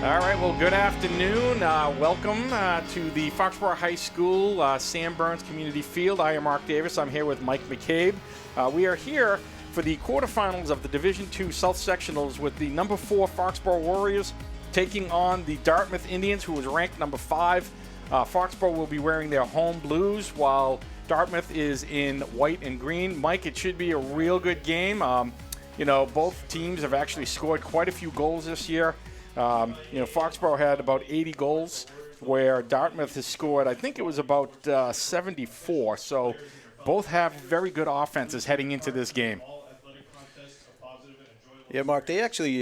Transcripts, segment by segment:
All right, well, good afternoon. Welcome to the Foxboro High School Sam Burns Community Field. I am Mark Davis. I'm here with Mike McCabe. We are here for the quarterfinals of the Division II South Sectionals with the number 4 Foxboro Warriors taking on the Dartmouth Indians, who was ranked number 5. Foxboro will be wearing their home blues, while Dartmouth is in white and green. Mike, it should be a real good game. Both teams have actually scored quite a few goals this year. Foxboro had about 80 goals, where Dartmouth has scored, I think it was about 74. So both have very good offenses heading into this game. Yeah, Mark, they actually,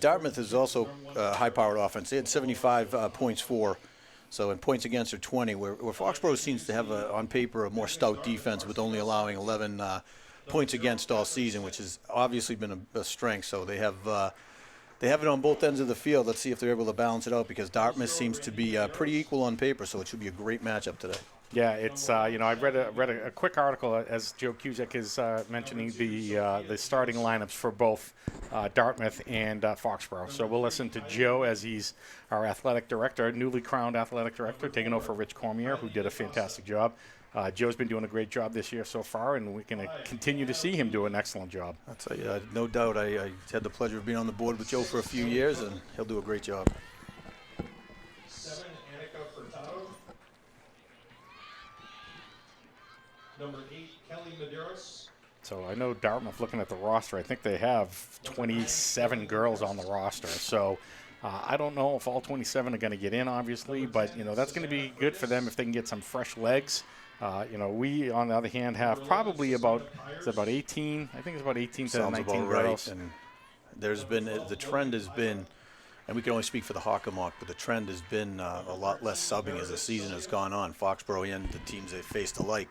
Dartmouth is also a high-powered offense. They had 75 points for, so in points against are 20, where Foxboro seems to have, on paper, a more stout defense with only allowing 11 points against all season, which has obviously been a strength. So they have it on both ends of the field. Let's see if they're able to balance it out, because Dartmouth seems to be pretty equal on paper, so it should be a great matchup today. Yeah, it's I read a quick article as Joe Cusack is mentioning the starting lineups for both Dartmouth and Foxboro. So we'll listen to Joe as he's our athletic director, newly crowned athletic director, taking over for Rich Cormier, who did a fantastic job. Joe's been doing a great job this year so far, and we're going to continue to see him do an excellent job. I'll tell you, no doubt. I had the pleasure of being on the board with Joe for a few years, and he'll do a great job. 7, Annika Furtado. Number 8, Kelly Medeiros. So I know Dartmouth, looking at the roster, I think they have 27 girls on the roster. So I don't know if all 27 are going to get in, obviously, but, that's going to be good for them if they can get some fresh legs. We, on the other hand, have probably about 18. I think it's about 18 to 19 girls. Right. And there's been, the trend has been, and we can only speak for the Hockomock, but the trend has been a lot less subbing as the season has gone on. Foxboro and the teams they faced alike.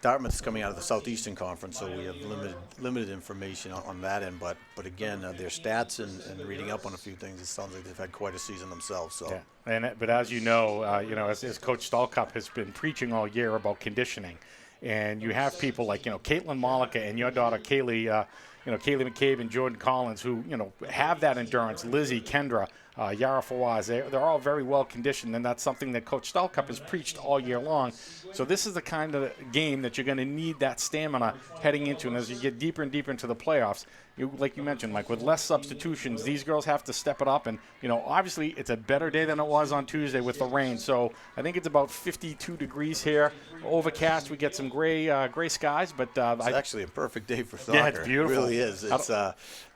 Dartmouth's coming out of the Southeastern Conference, so we have limited information on that end. But again, their stats and reading up on a few things, it sounds like they've had quite a season themselves. So. Yeah. But as you know, as Coach Stallcup has been preaching all year about conditioning, and you have people like Caitlin Malika and your daughter Kaylee, Kaylee McCabe and Jordan Collins, who have that endurance. Lizzie, Kendra, Yara Fawaz, they're all very well conditioned, and that's something that Coach Stallcup has preached all year long. So this is the kind of game that you're going to need that stamina heading into, and as you get deeper and deeper into the playoffs, like you mentioned, Mike, with less substitutions, these girls have to step it up, and obviously it's a better day than it was on Tuesday with the rain. So I think it's about 52 degrees here, overcast. We get some gray skies, but it's actually a perfect day for soccer. Yeah, it's beautiful. It really is. It's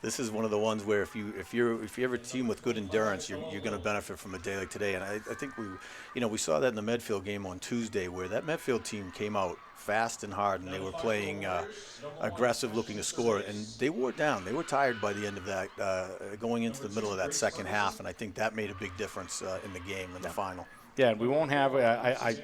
this is one of the ones where if you have a team with good endurance, you're going to benefit from a day like today. And I think we saw that in the Medfield game on Tuesday, where that Medfield team came out fast and hard, and they were playing aggressive, looking to score, and they wore down. They were tired by the end of that, going into the middle of that second half, and I think that made a big difference in the game, in the final. Yeah, we won't have.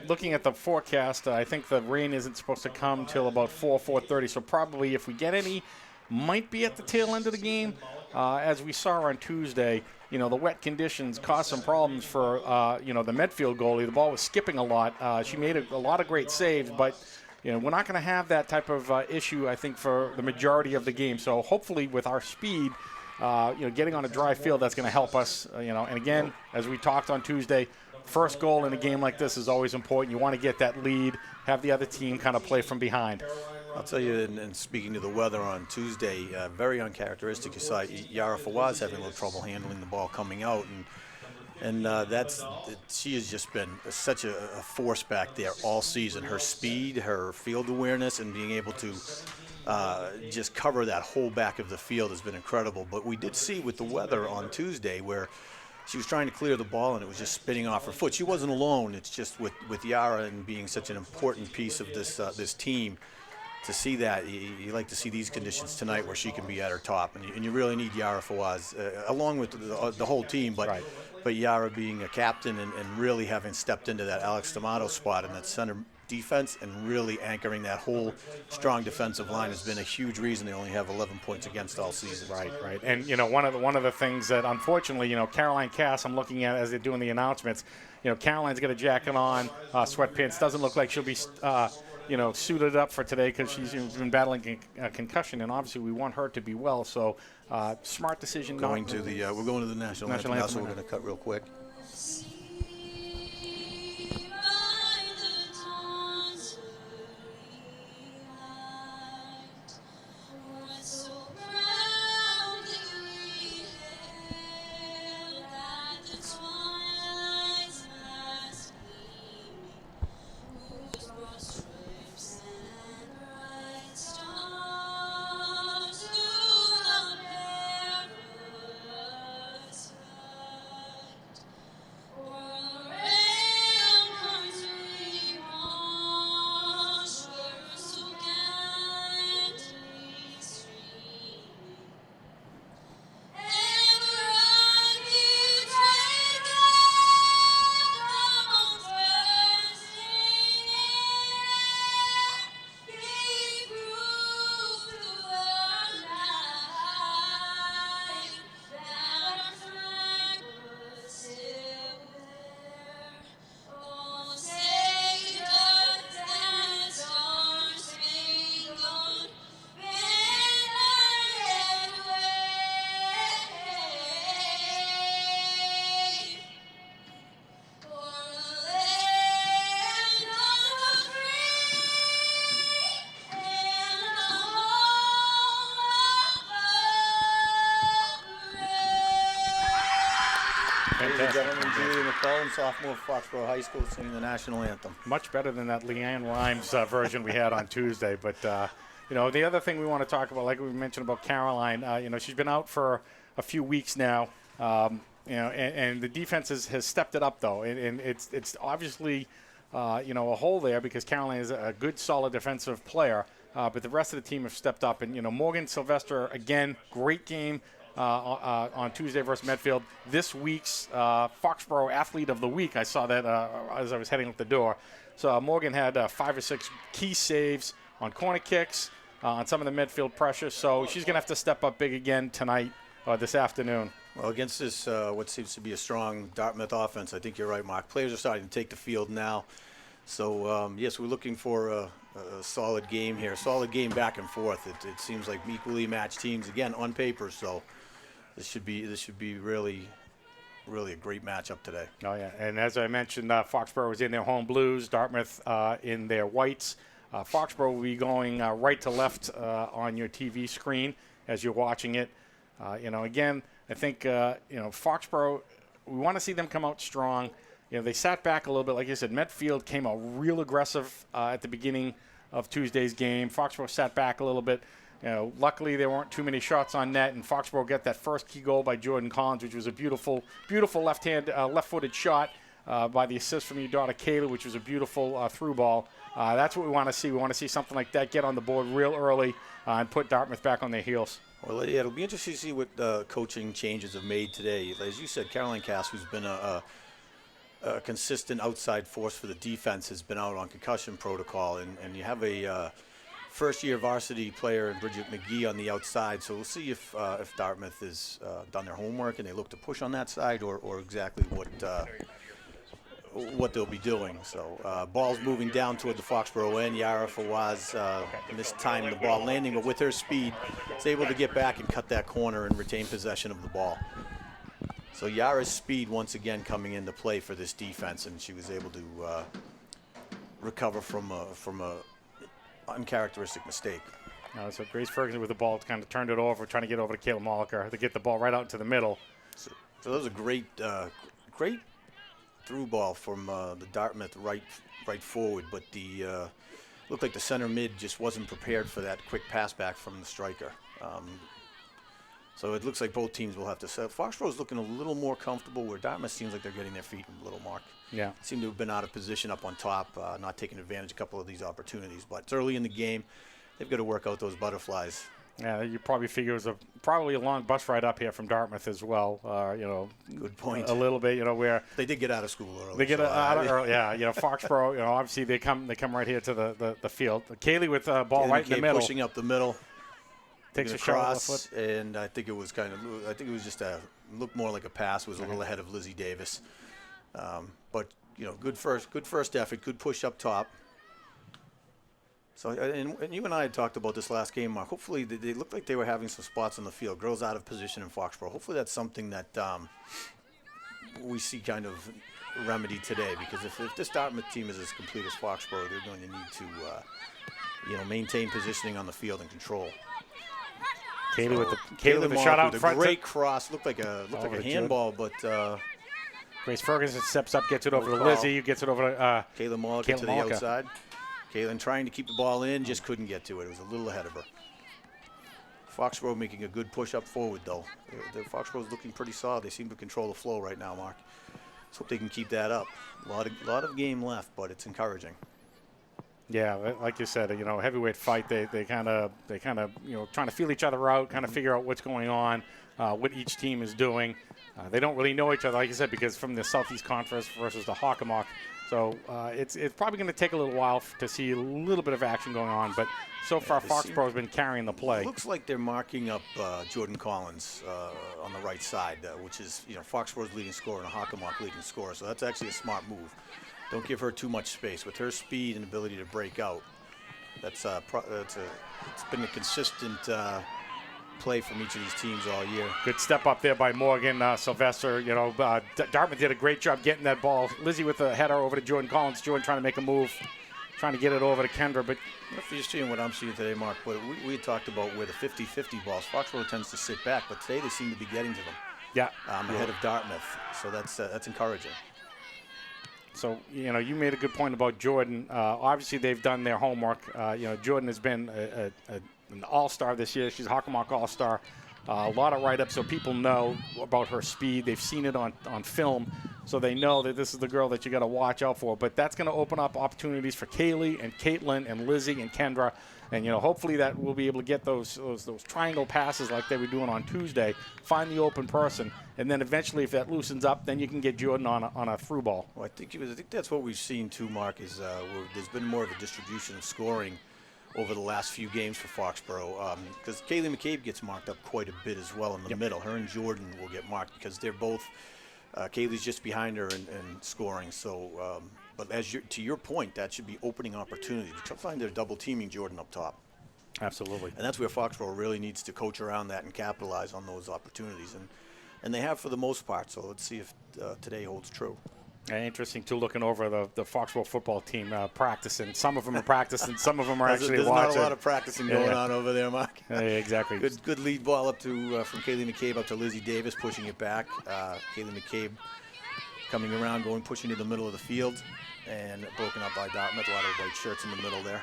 Looking at the forecast, I think the rain isn't supposed to come till about 4:30. So probably, if we get any, might be at the tail end of the game. As we saw on Tuesday, the wet conditions caused some problems for the Medfield goalie. The ball was skipping a lot. She made a lot of great saves, but we're not going to have that type of issue, I think, for the majority of the game. So hopefully, with our speed, getting on a dry field, that's going to help us. And again, as we talked on Tuesday, first goal in a game like this is always important. You want to get that lead, have the other team kind of play from behind. I'll tell you, and speaking to the weather on Tuesday, very uncharacteristic. You saw Yara Fawaz having a little trouble handling the ball coming out, and she has just been such a force back there all season. Her speed, her field awareness, and being able to just cover that whole back of the field has been incredible. But we did see with the weather on Tuesday where she was trying to clear the ball and it was just spinning off her foot. She wasn't alone. It's just with Yara and being such an important piece of this team. To see that, you like to see these conditions tonight where she can be at her top, and you really need Yara Fawaz, along with the whole team, but Yara being a captain and really having stepped into that Alex D'Amato spot in that center defense and really anchoring that whole strong defensive line has been a huge reason they only have 11 points against all season. Right. And one of the things that unfortunately, Caroline Cass, I'm looking at as they're doing the announcements, Caroline's got a jacket on, sweatpants. Doesn't look like she'll be suited up for today because she's been battling a concussion, and obviously we want her to be well. So smart decision. We're going to the national anthem now, so we're going to cut real quick. Ladies and gentlemen, Julia McCollum, sophomore, Foxboro High School, singing the national anthem. Much better than that Leanne Rimes version we had on Tuesday. But, the other thing we want to talk about, like we mentioned about Caroline, she's been out for a few weeks now, and the defense has stepped it up, though. And it's obviously, a hole there because Caroline is a good, solid defensive player. But the rest of the team have stepped up. And, Morgan Sylvester, again, great game. On Tuesday versus Medfield. This week's Foxboro Athlete of the Week, I saw that as I was heading out the door. So Morgan had 5 or 6 key saves on corner kicks, on some of the Medfield pressure. So she's going to have to step up big again tonight or this afternoon. Well, against this, what seems to be a strong Dartmouth offense, I think you're right, Mark. Players are starting to take the field now. So, yes, we're looking for a solid game here, solid game back and forth. It seems like equally matched teams, again, on paper. So this should be really a great matchup today. Oh, yeah. And as I mentioned, Foxboro is in their home blues, Dartmouth in their whites. Foxboro will be going right to left on your TV screen as you're watching it. Again, I think, Foxboro, we want to see them come out strong. They sat back a little bit. Like you said, Medfield came out real aggressive at the beginning of Tuesday's game. Foxboro sat back a little bit. Luckily, there weren't too many shots on net, and Foxboro got that first key goal by Jordan Collins, which was a beautiful left-footed shot by the assist from your daughter Kayla, which was a beautiful through ball. That's what we want to see. We want to see something like that get on the board real early and put Dartmouth back on their heels. Well, yeah, it'll be interesting to see what coaching changes have made today. As you said, Caroline Cass, who's been a consistent outside force for the defense, has been out on concussion protocol, and you have a first-year varsity player in Bridget McGee on the outside. So we'll see if Dartmouth has done their homework and they look to push on that side, or exactly what they'll be doing. So ball's moving down toward the Foxboro end. Yara Fawaz missed time the ball landing, but with her speed, is able to get back and cut that corner and retain possession of the ball. So Yara's speed once again coming into play for this defense, and she was able to recover from a uncharacteristic mistake. So Grace Ferguson with the ball kind of turned it over, trying to get over to Kayla Molliker to get the ball right out into the middle. So that was a great through ball from the Dartmouth right forward, but the looked like the center mid just wasn't prepared for that quick pass back from the striker. So it looks like both teams will have to set. Foxboro's looking a little more comfortable, where Dartmouth seems like they're getting their feet in a little, Mark. Yeah. Seem to have been out of position up on top, not taking advantage of a couple of these opportunities. But it's early in the game. They've got to work out those butterflies. Yeah, you probably figure it was probably a long bus ride up here from Dartmouth as well. Good point. A little bit, where they did get out of school early. They get out of early, yeah. Foxboro, obviously they come right here to the field. Kaylee with the ball right in the middle, pushing up the middle. Takes a cross, shot with the foot. and I think it was just looked more like a pass. It was a little ahead of Lizzie Davis, but good first effort, good push up top. So, and you and I had talked about this last game, Mark. Hopefully, they looked like they were having some spots on the field. Girls out of position in Foxboro. Hopefully, that's something that we see kind of remedy today. Because if this Dartmouth team is as complete as Foxboro, they're going to need to, maintain positioning on the field and control. Kaylee with the shot out with front. A great cross. Looked like a handball, but Grace Ferguson steps up, gets it over to Lizzie, gets it over to Kayla Mullica to the outside. Kaylin trying to keep the ball in, just couldn't get to it. It was a little ahead of her. Foxborough making a good push up forward, though. The Foxborough's looking pretty solid. They seem to control the flow right now, Mark. Let's hope they can keep that up. A lot of game left, but it's encouraging. Yeah, like you said, heavyweight fight. They kind of trying to feel each other out, kind of figure out what's going on, what each team is doing. They don't really know each other, like you said, because from the Southeast Conference versus the Hockomock. So it's probably going to take a little while to see a little bit of action going on. But so far, Foxborough has been carrying the play. Looks like they're marking up Jordan Collins on the right side, which is Foxborough's leading scorer and a Hockomock leading scorer. So that's actually a smart move. Don't give her too much space. With her speed and ability to break out, it's been a consistent play from each of these teams all year. Good step up there by Morgan Sylvester. Dartmouth did a great job getting that ball. Lizzie with the header over to Jordan Collins. Jordan trying to make a move, trying to get it over to Kendra. But if you're seeing what I'm seeing today, Mark, but we talked about where the 50-50 balls, Foxborough tends to sit back, but today they seem to be getting to them. Yeah. Ahead of Dartmouth. So that's encouraging. So, you made a good point about Jordan. Obviously, they've done their homework. Jordan has been an all-star this year. She's a Hockomock all-star. A lot of write-ups, so people know about her speed. They've seen it on film, so they know that this is the girl that you got to watch out for. But that's going to open up opportunities for Kaylee and Caitlin and Lizzie and Kendra. And, hopefully that we'll be able to get those triangle passes like they were doing on Tuesday, find the open person, and then eventually if that loosens up, then you can get Jordan on a through ball. Well, I think that's what we've seen too, Mark, is there's been more of a distribution of scoring over the last few games for Foxborough, because Kaylee McCabe gets marked up quite a bit as well in the middle. Her and Jordan will get marked because they're both Kaylee's just behind her in scoring. So, but to your point, that should be opening opportunities. You'll find they're double teaming Jordan up top. Absolutely. And that's where Foxborough really needs to coach around that and capitalize on those opportunities. And they have for the most part. So let's see if today holds true. Interesting, too, looking over the Foxborough football team practicing. Some of them are practicing. Some of them are actually watching. There's not a lot of practicing going on over there, Mark. Exactly. Good lead ball up to from Kaylee McCabe up to Lizzie Davis, pushing it back. Kaylee McCabe coming around, pushing to the middle of the field, and broken up by Dartmouth. A lot of white shirts in the middle there.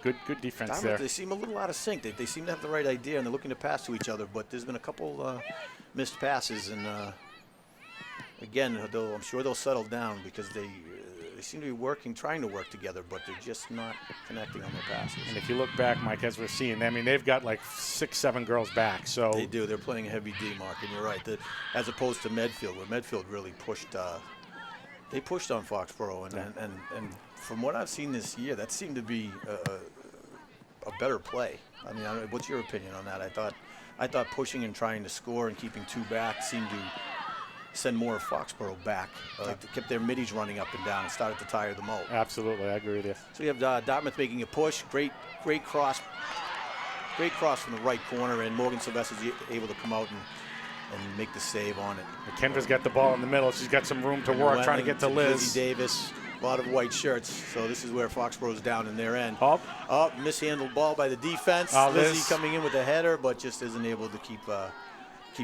Good defense Dartmouth, there. They seem a little out of sync. They seem to have the right idea, and they're looking to pass to each other, but there's been a couple missed passes, and again, I'm sure they'll settle down because they seem to be trying to work together, but they're just not connecting on their passes. And if you look back, Mike, as we're seeing, they've got like 6-7 girls back. So they do. They're playing a heavy D, Mark, and you're right. As opposed to Medfield, where Medfield really pushed. They pushed on Foxborough, and from what I've seen this year, that seemed to be a better play. I mean, what's your opinion on that? I thought pushing and trying to score and keeping two back seemed to send more of Foxborough back. They kept their middies running up and down and started to tire them out. Absolutely, I agree with you. So you have Dartmouth making a push. Great cross. Great cross from the right corner, and Morgan Sylvester's able to come out and make the save on it. Kendra's got the ball in the middle. She's got some room to work, trying to get to Liz. Lizzie Davis, a lot of white shirts. So this is where Foxborough's down in their end. Mishandled ball by the defense. Lizzie coming in with a header, but just isn't able to keep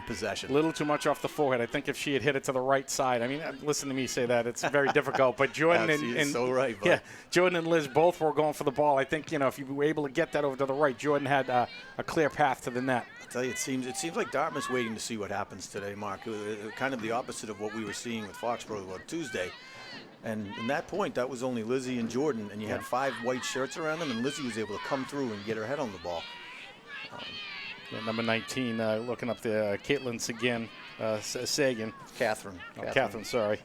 possession. A little too much off the forehead. I think if she had hit it to the right side, I mean, listen to me say that, it's very difficult. But Jordan and so right, bud. Yeah, Jordan and Liz both were going for the ball. I think if you were able to get that over to the right, Jordan had a clear path to the net. I tell you, it seems like Dartmouth's waiting to see what happens today, Mark. Kind of the opposite of what we were seeing with Foxborough on Tuesday. And in that point, that was only Lizzie and Jordan, and you had 5 white shirts around them, and Lizzie was able to come through and get her head on the ball. Number 19, looking up the Caitlin Sagan. Catherine, sorry.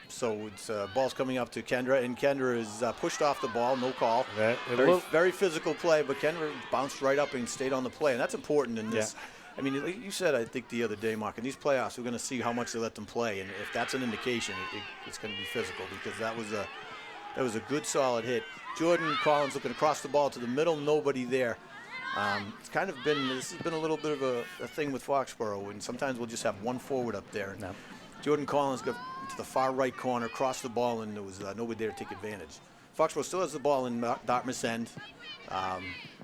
So it's ball's coming up to Kendra, and Kendra is pushed off the ball, no call. Very physical play, but Kendra bounced right up and stayed on the play, and that's important in this I mean, like you said, I think the other day, Mark, in these playoffs, we're going to see how much they let them play, and if that's an indication, it's going to be physical because that was a good, solid hit. Jordan Collins looking across the ball to the middle, nobody there. It's kind of been this has been a little bit of a thing with Foxboro, and sometimes we'll just have one forward up there. No. Jordan Collins got to the far right corner, crossed the ball, and there was nobody there to take advantage. Foxboro still has the ball in Dartmouth's end.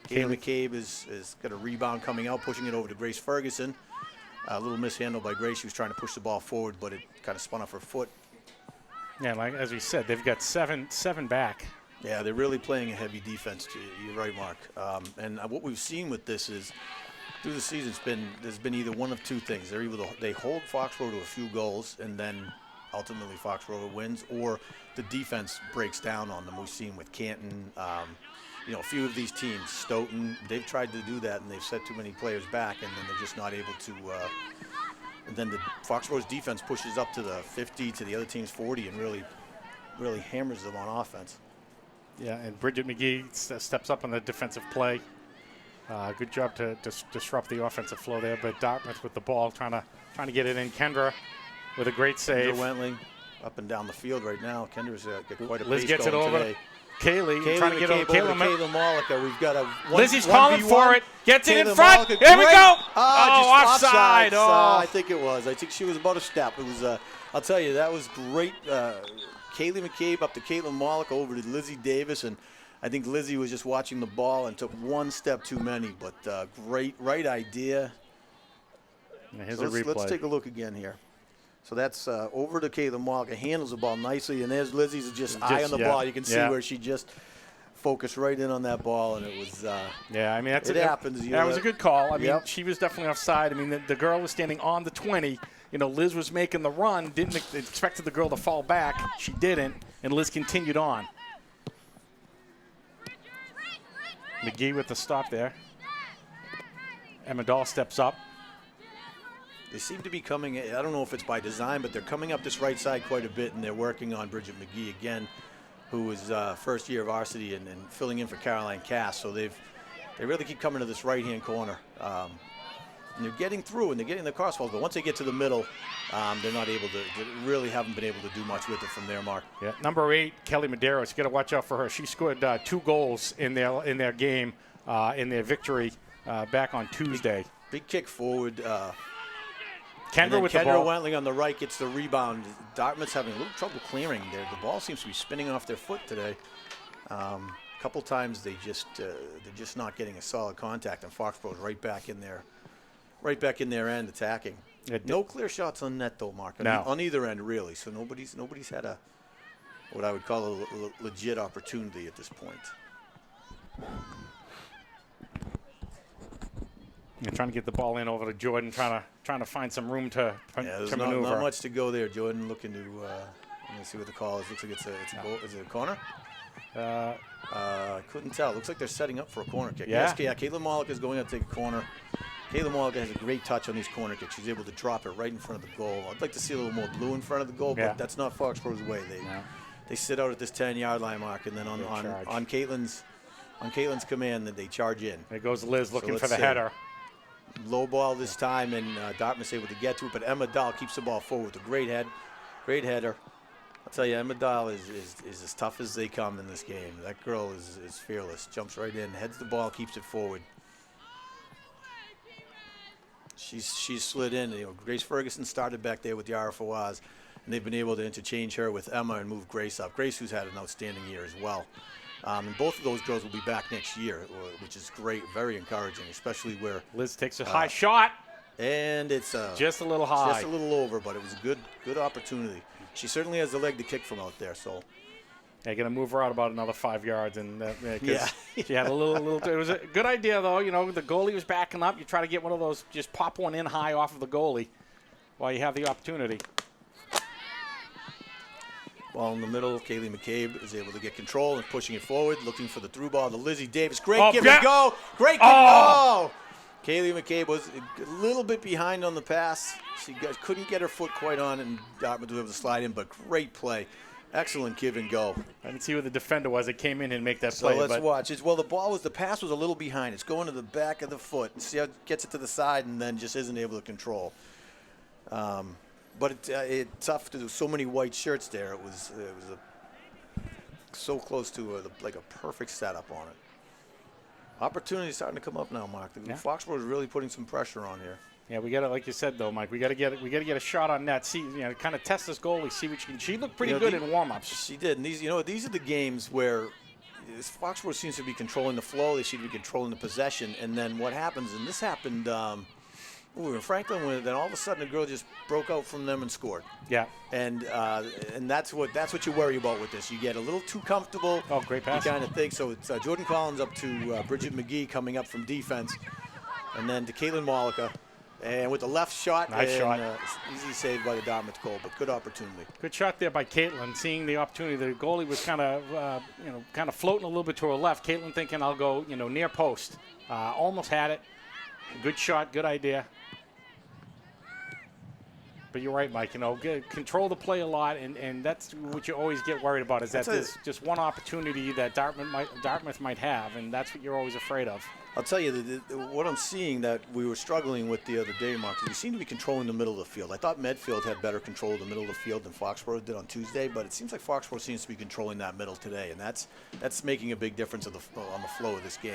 Kaylee McCabe is got a rebound coming out, pushing it over to Grace Ferguson. A little mishandle by Grace. She was trying to push the ball forward, but it kind of spun off her foot. Yeah, like as we said, they've got seven back. Yeah, they're really playing a heavy defense. You're right, Mark. And what we've seen with this is through the season, there's been either one of two things. They hold Foxboro to a few goals, and then ultimately Foxboro wins, or the defense breaks down on them. We've seen with Canton. A few of these teams, Stoughton, they've tried to do that, and they've set too many players back, and then they're just not able to. And then the Foxboro's defense pushes up to the 50, to the other team's 40, and really hammers them on offense. Yeah, and Bridget McGee steps up on the defensive play. Good job to disrupt the offensive flow there, but Dartmouth with the ball, trying to get it in. Kendra with a great save. Kendra Wentling up and down the field right now. Kendra's got quite a Liz pace gets it going over. today. Kaylee trying to get over Kayla Malika. We've got a Lizzie's calling for it. Gets it in front. Malika, Here we go. Just Offside. I think it was. I think she was about a step. It was. I'll tell you, that was great. Kaylee McCabe up to Caitlin Malika over to Lizzie Davis, and I think Lizzie was just watching the ball and took one step too many. But right idea. Here's a replay. Let's take a look again here. So that's over to Caitlin Malika, handles the ball nicely, and there's Lizzie's just eye on the ball. You can see where she just focused right in on that ball, and it was. I mean, it happens. That was a good call. I mean, she was definitely offside. I mean, the girl was standing on the 20. Liz was making the run, didn't expected the girl to fall back. She didn't, and Liz continued on. McGee with the stop there. Emma Dahl steps up. They seem to be coming, I don't know if it's by design, but they're coming up this right side quite a bit, and they're working on Bridget McGee again, who was first year varsity and filling in for Caroline Cass. So they really keep coming to this right-hand corner. And they're getting through, and they're getting the crossballs, but once they get to the middle, they're not able to, they really haven't been able to do much with it from there, Mark. Yeah, number 8, Kelly Medeiros, you got to watch out for her. She scored 2 goals in their game, in their victory back on Tuesday. Big kick forward. Kendra with the ball. Kendra Wentling on the right gets the rebound. Dartmouth's having a little trouble clearing there. The ball seems to be spinning off their foot today. A couple times they're just not getting a solid contact, and Foxborough's right back in their end attacking. No clear shots on net though, Mark. On either end really. So nobody's had what I would call a legit opportunity at this point. You're trying to get the ball in over to Jordan, trying to find some room to there's maneuver. Not much to go there. Jordan looking to let me see what the call is. Looks like it's a goal. Is it a corner? I couldn't tell. Looks like they're setting up for a corner kick. Yeah. Yes, Caitlin Malika is going out to take a corner. Caitlin Malika has a great touch on these corner kicks. She's able to drop it right in front of the goal. I'd like to see a little more blue in front of the goal, but that's not Foxborough's way. They sit out at this 10-yard line, Mark, and then on Caitlin's command, then they charge in. There goes Liz looking for the header. Low ball this time, and Dartmouth's able to get to it, but Emma Dahl keeps the ball forward with a great header. I'll tell you, Emma Dahl is as tough as they come in this game. That girl is fearless. Jumps right in, heads the ball, keeps it forward. She's slid in. Grace Ferguson started back there with Yara Fawaz, and they've been able to interchange her with Emma and move Grace up. Grace, who's had an outstanding year as well. And both of those girls will be back next year, which is great, very encouraging, especially where Liz takes a high shot. And it's just a little high. Just a little over, but it was a good opportunity. She certainly has the leg to kick from out there, so. They're going to move her out about another 5 yards. And she had a little. It was a good idea, though. The goalie was backing up. You try to get one of those, just pop one in high off of the goalie while you have the opportunity. Ball in the middle. Kaylee McCabe is able to get control and pushing it forward, looking for the through ball to Lizzie Davis. Great give and go. Great give. Oh! Kaylee McCabe was a little bit behind on the pass. She couldn't get her foot quite on it, and Dartmouth was able to slide in, but great play. Excellent give and go. I didn't see where the defender was. It came in and make that So play. let's but watch. The pass was a little behind. It's going to the back of the foot. See how it gets it to the side and then just isn't able to control. But it's tough to do. So many white shirts there. It was so close to like a perfect setup on it. Opportunity starting to come up now, Mark. Yeah. Foxboro is really putting some pressure on here. Yeah, we got to, like you said though, Mike. We got to get a shot on net. See, kind of test this goalie. See what she can. She looked pretty good in warm-ups. She did. And these are the games where Foxboro seems to be controlling the flow. They seem to be controlling the possession. And then what happens? And this happened. We were in Franklin, and then all of a sudden a girl just broke out from them and scored. Yeah. And that's what you worry about with this. You get a little too comfortable. Oh, great pass. You kind of think so. It's Jordan Collins up to Bridget McGee coming up from defense, and then to Caitlin Mollica. And with the left shot, nice shot. Easy save by the Dartmouth goal, but good opportunity. Good shot there by Caitlin, seeing the opportunity. The goalie was kind of floating a little bit to her left. Caitlin thinking, I'll go, near post. Almost had it. Good shot, good idea. But you're right, Mike. Control the play a lot, and that's what you always get worried about. Is that there's just one opportunity that Dartmouth might have, and that's what you're always afraid of. I'll tell you, what I'm seeing that we were struggling with the other day, Mark, is we seem to be controlling the middle of the field. I thought Medfield had better control of the middle of the field than Foxboro did on Tuesday, but it seems like Foxboro seems to be controlling that middle today, and that's making a big difference on the flow of this game.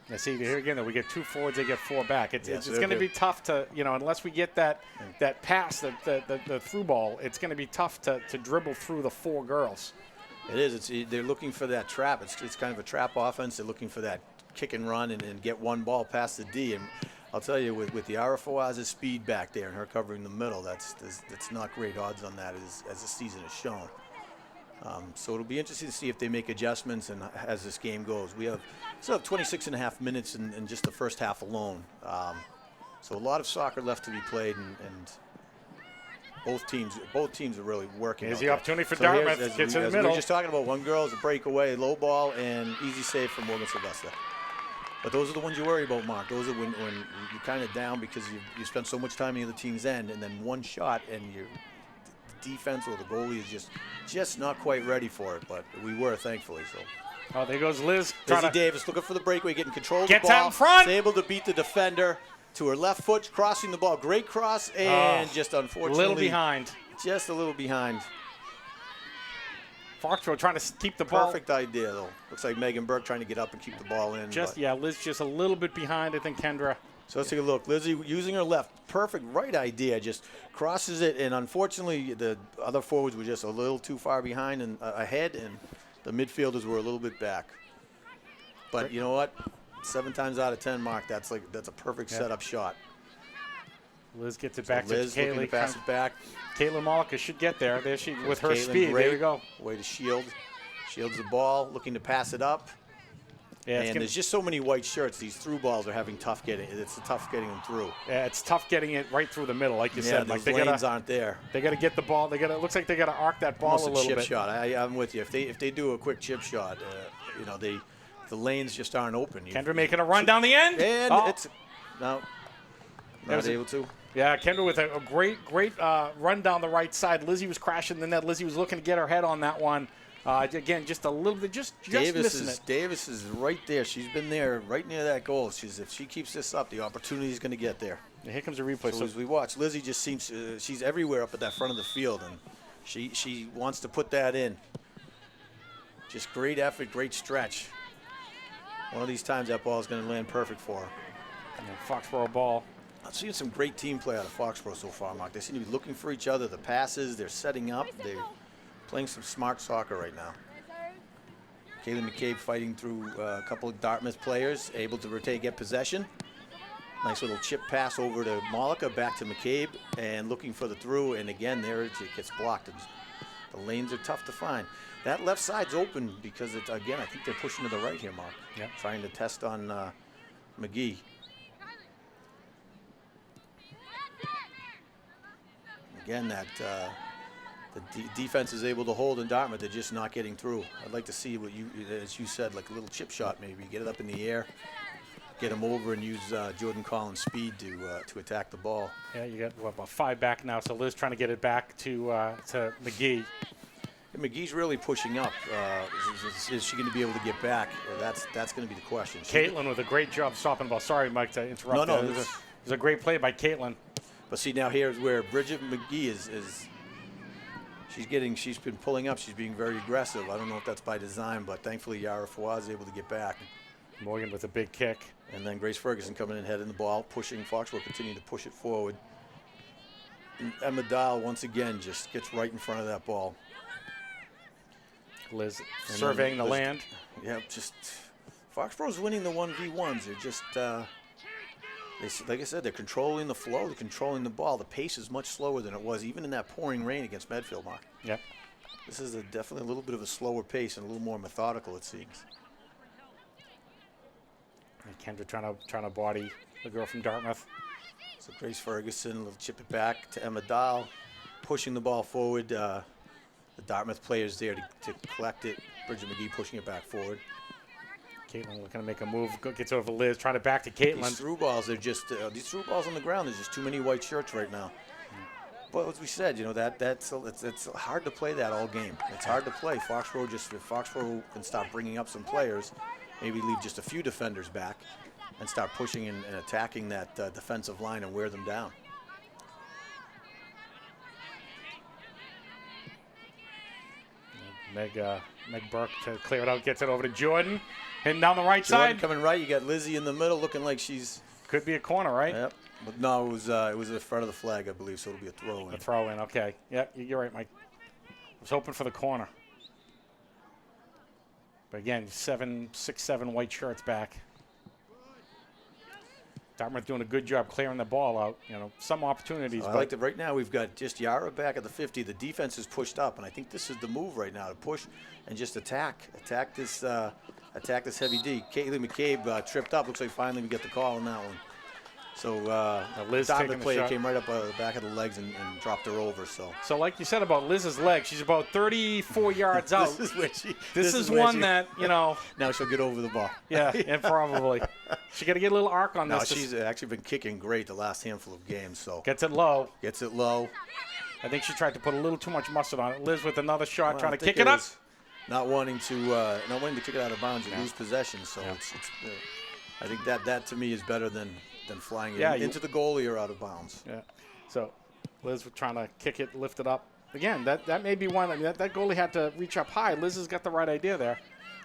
I see here again that we get 2 forwards, they get 4 back. It's going to be tough to, unless we get that pass, the through ball, it's going to be tough to dribble through the 4 girls. It is. They're looking for that trap. It's kind of a trap offense. They're looking for that kick and run and get one ball past the D. And I'll tell you, with the Yara Fawaz's speed back there and her covering the middle, that's not great odds on that as the season has shown. So it'll be interesting to see if they make adjustments and as this game goes. We still have 26 and a half minutes in just the first half alone. So a lot of soccer left to be played, and both teams are really working. Here's the opportunity for Dartmouth. Gets in the middle. We were just talking about one girl is a breakaway, low ball, and easy save from Morgan Sylvester. But those are the ones you worry about, Mark. Those are when you're kind of down because you spend so much time in the other team's end, and then one shot and the defense or the goalie is just not quite ready for it. But we were, thankfully. So. Oh, there goes Liz. Lizzie Davis looking for the breakaway, getting control of the ball. Gets out in front. Is able to beat the defender to her left foot, crossing the ball. Great cross, and just unfortunately. A little behind. Just a little behind. Foxboro trying to keep the ball. Perfect idea, though. Looks like Megan Burke trying to get up and keep the ball in. Liz just a little bit behind, I think, Kendra. So let's take a look. Lizzie using her left. Perfect right idea. Just crosses it, and unfortunately the other forwards were just a little too far behind and ahead, and the midfielders were a little bit back. But you know what? 7 times out of 10, Mark, that's a perfect setup shot. Liz gets it back Liz to Kaylee. Looking to pass it back. Caitlin Mollica should get there. There she with her Caitlin, speed. great. There we go. Way to shield. Shields the ball, looking to pass it up. Yeah, and there's just so many white shirts. These through balls are having tough getting. It's tough getting them through. Yeah, it's tough getting it right through the middle, like you said. Like the lanes aren't there. They got to get the ball. It looks like they got to arc that ball Almost a little chip bit. Shot. I'm with you. If they do a quick chip shot, the lanes just aren't open. Kendra making a run down the end. And it's not able to. Yeah, Kendra with a great run down the right side. Lizzie was crashing the net. Lizzie was looking to get her head on that one. Again, just a little bit, just missing it. Davis is right there. She's been there, right near that goal. If she keeps this up, the opportunity is going to get there. And here comes a replay. So as we watch, Lizzie just seems she's everywhere up at that front of the field, and she wants to put that in. Just great effort, great stretch. One of these times that ball is going to land perfect for her. And Foxboro ball. I'm seeing some great team play out of Foxboro so far, Mark. They seem to be looking for each other. The passes, they're setting up. They're playing some smart soccer right now. Kaylee McCabe fighting through a couple of Dartmouth players, able to get possession. Nice little chip pass over to Mollica, back to McCabe, and looking for the through. And again, there it gets blocked. The lanes are tough to find. That left side's open because, again, I think they're pushing to the right here, Mark. Yep. Trying to test on McGee. Again, the defense is able to hold in Dartmouth. They're just not getting through. I'd like to see what as you said, like a little chip shot maybe. Get it up in the air. get him over and use Jordan Collins' speed to attack the ball. Yeah, you got about 5 back now, so Liz trying to get it back to McGee. And McGee's really pushing up. Is she going to be able to get back? That's going to be the question. Caitlin with a great job stopping the ball. Sorry, Mike, to interrupt. No, It was a great play by Caitlin. But see, now here's where Bridget McGee is she's been pulling up. She's being very aggressive. I don't know if that's by design, but thankfully Yara Fawaz is able to get back. Morgan with a big kick. And then Grace Ferguson coming in, heading the ball, pushing. Foxborough continuing to push it forward. And Emma Dahl once again just gets right in front of that ball. Liz surveying the land. Yeah, just Foxborough's winning the 1v1s. They're just, like I said, they're controlling the flow. They're controlling the ball. The pace is much slower than it was even in that pouring rain against Medfield, Mark. Yep. This is definitely a little bit of a slower pace and a little more methodical, it seems. And Kendra trying to body the girl from Dartmouth. So Grace Ferguson will chip it back to Emma Dahl, pushing the ball forward. The Dartmouth players there to collect it. Bridget McGee pushing it back forward. Caitlin looking to make a move. Gets over Liz, trying to back to Caitlin. These through balls, they're just these through balls on the ground. There's just too many white shirts right now. But as we said, it's hard to play that all game. It's hard to play. If Foxborough can start bringing up some players, maybe leave just a few defenders back, and start pushing and attacking that defensive line and wear them down. Meg Burke to clear it out, gets it over to Jordan. And down the right Jordan side. coming right. You got Lizzie in the middle looking like she's... Could be a corner, right? Yep. But no, it was the front of the flag, I believe, so it'll be a throw-in. A throw-in, okay. Yep, you're right, Mike. I was hoping for the corner. But again, 6, 7 white shirts back. Dartmouth doing a good job clearing the ball out. Some opportunities. I like that. Right now we've got just Yara back at the 50. The defense is pushed up, and I think this is the move right now to push and just attack this heavy D. Kaylee McCabe tripped up. Looks like finally we get the call on that one. So Liz Dartmouth player came right up the back of the legs and dropped her over. So like you said about Liz's leg, she's about 34 yards out. This is where she. This is one that Now she'll get over the ball. Yeah, and probably. She got to get a little arc on no, this. She's actually been kicking great the last handful of games. So gets it low. I think she tried to put a little too much mustard on it. Liz with another shot, trying to kick it up. Not wanting to kick it out of bounds and lose possession. So I think that to me is better than flying it into the goalie or out of bounds. Yeah. So Liz was trying to kick it, lift it up. Again, that may be one. I mean, that goalie had to reach up high. Liz has got the right idea there.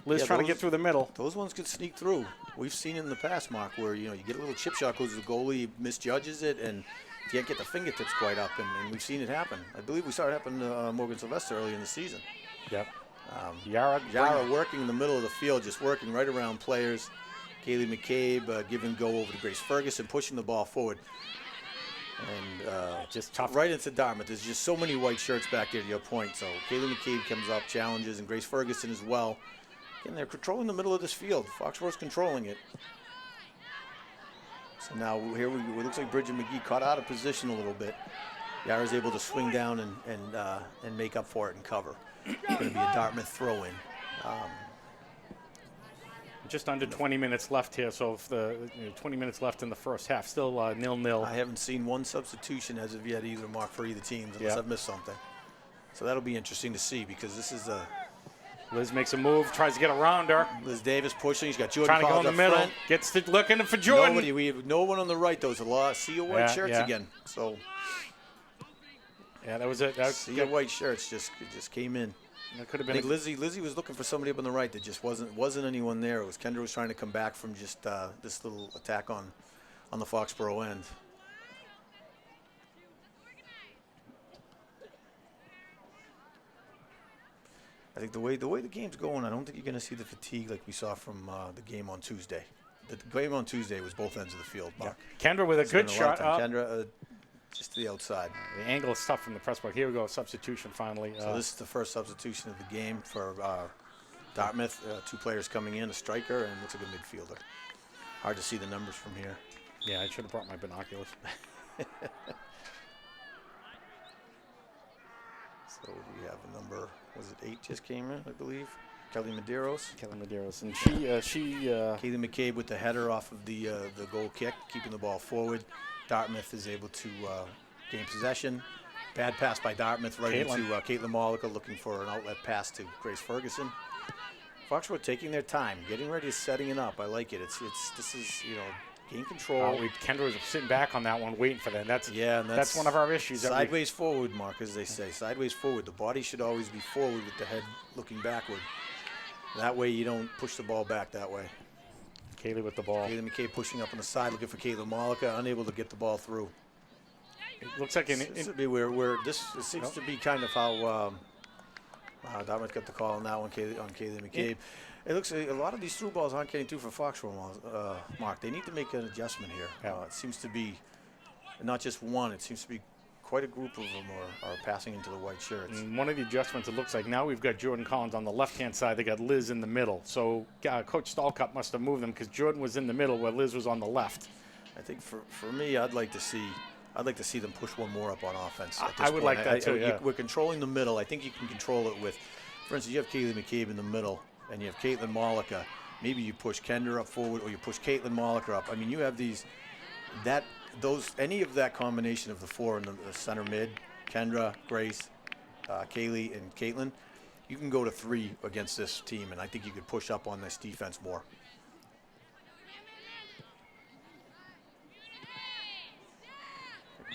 Liz trying to get through the middle. Those ones could sneak through. We've seen it in the past, Mark, where you get a little chip shot because the goalie misjudges it and you can't get the fingertips quite up, and we've seen it happen. I believe we saw it happen to Morgan Sylvester early in the season. Yep. Yara working in the middle of the field, just working right around players. Kaylee McCabe give and go over to Grace Ferguson, pushing the ball forward. And just tough. Right into Dartmouth. There's just so many white shirts back there to your point. So Kaylee McCabe comes up, challenges, and Grace Ferguson as well. Again, they're controlling the middle of this field. Foxborough's controlling it. So now here it looks like Bridget McGee caught out of position a little bit. Yara's able to swing down and make up for it and cover. It's going to be a Dartmouth throw-in. Just under 20 minutes left here, so if 20 minutes left in the first half, still 0-0. I haven't seen one substitution as of yet either, Mark, for either team, unless I've missed something. So that'll be interesting to see because this is a... Liz makes a move, tries to get around her. Liz Davis pushing. She's got Jordan trying to go in the middle. Front. Gets to looking for Jordan. We have no one on the right. Those a lot. See your white shirts again. So. Yeah, that was it. See your white shirts just came in. That could have been. I think Lizzie was looking for somebody up on the right. That just wasn't anyone there. It was Kendra was trying to come back from just this little attack on the Foxborough end. I think the way the game's going, I don't think you're going to see the fatigue like we saw from the game on Tuesday. The game on Tuesday was both ends of the field. Mark. Kendra with a good shot. Kendra just to the outside. The angle is tough from the press box. Here we go, substitution finally. So this is the first substitution of the game for Dartmouth. 2 players coming in, a striker and looks like a midfielder. Hard to see the numbers from here. Yeah, I should have brought my binoculars. So we have a number, was it 8 just came in, I believe? Kelly Medeiros. Kelly Medeiros, and she Kaylee McCabe with the header off of the goal kick, keeping the ball forward. Dartmouth is able to gain possession. Bad pass by Dartmouth right into Caitlin Mollica, looking for an outlet pass to Grace Ferguson. Foxboro taking their time, getting ready, setting it up. I like it. This is gain control. Kendra was sitting back on that one, waiting for that. That's one of our issues. Sideways forward, Mark, as they say. Sideways forward. The body should always be forward with the head looking backward. That way you don't push the ball back that way. Kaylee with the ball. Kaylee McCabe pushing up on the side, looking for Caitlin Mollica, unable to get the ball through. It looks like this seems to be kind of how Dartmouth got the call on that one, on Kaylee McCabe. Yeah. It looks like a lot of these through balls aren't getting through for Foxboro, Mark. They need to make an adjustment here. Yeah. It seems to be not just one. It seems to be quite a group of them are passing into the white shirts. And one of the adjustments, it looks like now we've got Jordan Collins on the left-hand side. They got Liz in the middle. So Coach Stallcup must have moved them because Jordan was in the middle where Liz was on the left. I think for me, I'd like to see them push one more up on offense. At this I would point. like that too. Yeah. We're controlling the middle. I think you can control it with, for instance, you have Kaylee McCabe in the middle, and you have Caitlin Mollica. Maybe you push Kendra up forward, or you push Caitlin Mollica up. I mean, you have any of that combination of the four in the center mid, Kendra, Grace, Kaylee, and Caitlin. You can go to 3 against this team, and I think you could push up on this defense more.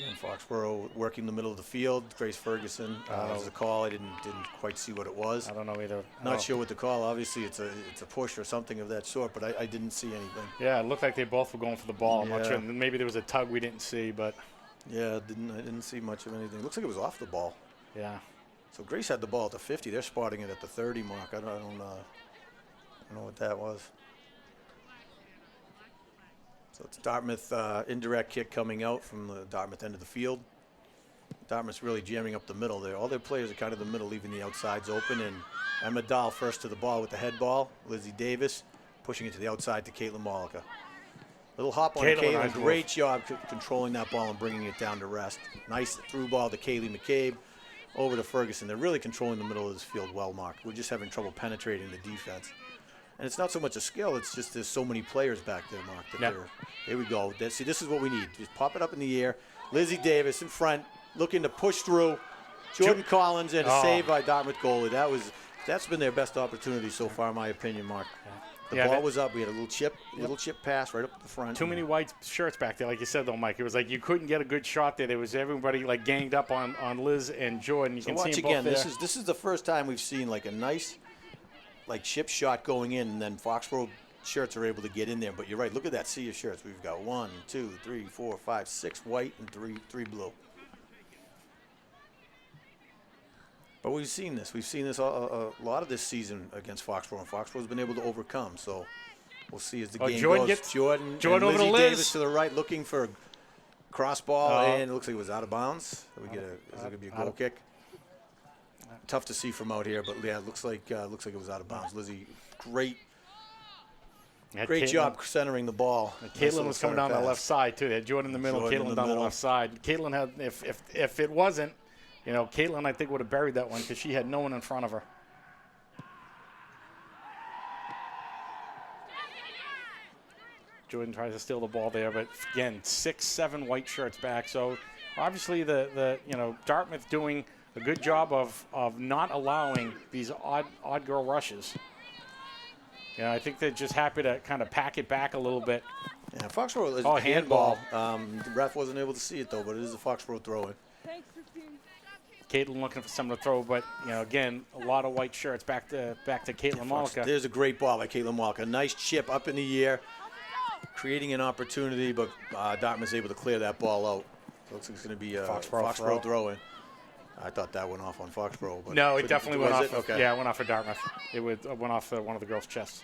And Foxboro working the middle of the field. Grace Ferguson was a call. I didn't quite see what it was. I don't know either. Not sure what the call. Obviously, it's a push or something of that sort, but I didn't see anything. Yeah, it looked like they both were going for the ball. I'm not sure. Maybe there was a tug we didn't see, but yeah, I didn't see much of anything. It looks like it was off the ball. Yeah. So Grace had the ball at the 50. They're spotting it at the 30 mark. I don't know what that was. So it's Dartmouth indirect kick coming out from the Dartmouth end of the field. Dartmouth's really jamming up the middle there. All their players are kind of the middle, leaving the outsides open. And Emma Dahl first to the ball with the head ball. Lizzie Davis pushing it to the outside to Caitlin Mollica. Little hop on Caitlin. Great job controlling that ball and bringing it down to rest. Nice through ball to Kaylee McCabe. Over to Ferguson. They're really controlling the middle of this field well, Mark. We're just having trouble penetrating the defense. And it's not so much a skill, it's just there's so many players back there, Mark. Here we go. See, this is what we need. Just pop it up in the air. Lizzie Davis in front, looking to push through. Jordan Collins and a save by Dartmouth goalie. That's been their best opportunity so far, in my opinion, Mark. The ball was up. We had a little chip pass right up the front. Too many white shirts back there, like you said, though, Mike. It was like you couldn't get a good shot there. There was everybody like ganged up on Liz and Jordan. You can watch see again. Both this is the first time we've seen like a nice chip shot going in, and then Foxboro shirts are able to get in there. But you're right. Look at that sea of shirts. We've got 1, 2, 3, 4, 5, 6 white and three blue. But we've seen this. We've seen this a lot of this season against Foxboro, and Foxboro's been able to overcome. So we'll see as the game goes. Jordan over Lizzie to Liz. Davis to the right, looking for a cross ball, and it looks like it was out of bounds. Is it going to be a goal kick? Tough to see from out here, but yeah, it looks like it was out of bounds. Lizzie, great job centering the ball. Caitlin was coming down the left side too. They had Jordan in the middle, Caitlin down the left side. Caitlin had, if it wasn't, Caitlin I think would have buried that one because she had no one in front of her. Jordan tries to steal the ball there, but again, 6, 7 white shirts back. So obviously the Dartmouth doing a good job of not allowing these odd girl rushes. I think they're just happy to kind of pack it back a little bit. Yeah, Foxboro is handball. The ref wasn't able to see it though, but it is a Foxboro throw-in. Caitlin looking for someone to throw, but again, a lot of white shirts back to Caitlin Mollica. There's a great ball by Caitlin Mollica. A nice chip up in the air, creating an opportunity, but Dartmouth's able to clear that ball out. Looks like it's going to be a Foxboro throw-in. I thought that went off on Foxboro. But no, it definitely went off. Okay. Yeah, it went off for Dartmouth. It went off one of the girls' chests.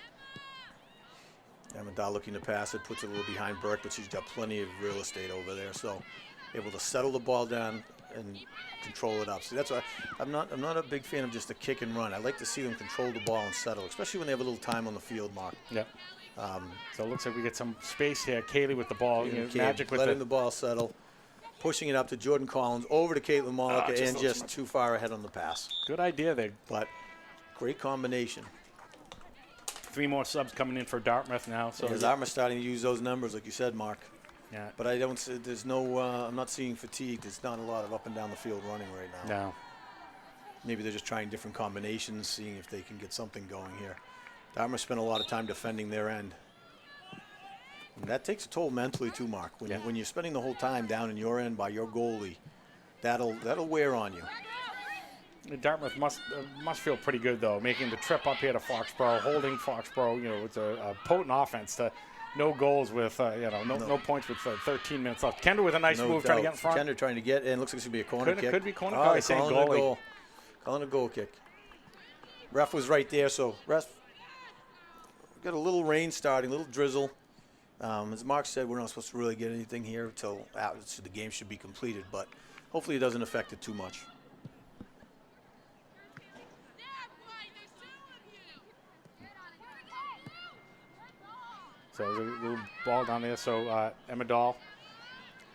Amanda looking to pass it, puts it a little behind Burke, but she's got plenty of real estate over there, so able to settle the ball down and control it up. See, that's why I'm not a big fan of just a kick and run. I like to see them control the ball and settle, especially when they have a little time on the field, Mark. Yeah. So it looks like we get some space here. Kaylee with the ball. Magic with letting the ball settle. Pushing it up to Jordan Collins, over to Caitlin Mollica, and just too far ahead on the pass. Good idea there. But great combination. 3 more subs coming in for Dartmouth now. So Because Dartmouth's starting to use those numbers, like you said, Mark. yeah. But I don't see, there's no, I'm not seeing fatigue. There's not a lot of up and down the field running right now. No. Maybe they're just trying different combinations, seeing if they can get something going here. Dartmouth spent a lot of time defending their end. And that takes a toll mentally too, Mark. When you're spending the whole time down in your end by your goalie, that'll wear on you. Dartmouth must feel pretty good, though, making the trip up here to Foxboro, holding Foxboro, you know, with a potent offense to no goals with, no points with 13 minutes left. Kendra with a nice move trying to get in front. Kendra trying to get in. Looks like it's going to be a corner kick. Could be corner. Oh, He's saying calling goalie. a goal. Calling a goal kick. Ref was right there, so ref got a little rain starting, a little drizzle. As Mark said, we're not supposed to really get anything here until so the game should be completed, but hopefully it doesn't affect it too much. So there's a little ball down there. So Emma Dahl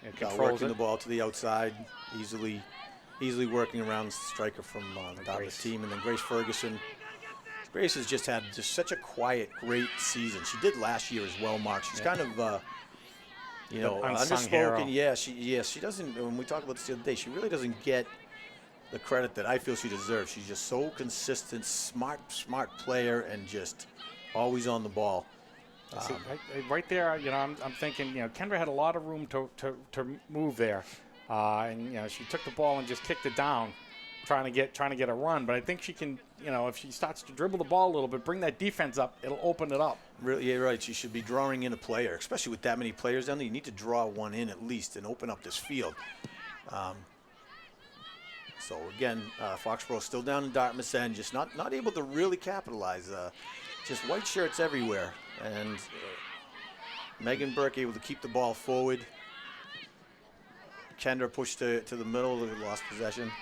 controls Working it. the ball to the outside, easily working around the striker from the Dartmouth team, and then Grace Ferguson. Grace has just had such a quiet, great season. She did last year as well, Mark. She's kind of, unsung hero. underspoken. She doesn't. When we talked about this the other day, she really doesn't get the credit that I feel she deserves. She's just so consistent, smart player, and just always on the ball. Right there, I'm thinking, Kendra had a lot of room to move there, and she took the ball and just kicked it down, trying to get a run. But I think she can, if she starts to dribble the ball a little bit, bring that defense up, it'll open it up. Really, you're right. She should be drawing in a player, especially with that many players down there. You need to draw one in at least and open up this field. So again, Foxboro still down in Dartmouth's end, just not able to really capitalize. Just white shirts everywhere, and Megan Burke able to keep the ball forward. Kendra pushed to the middle, lost possession.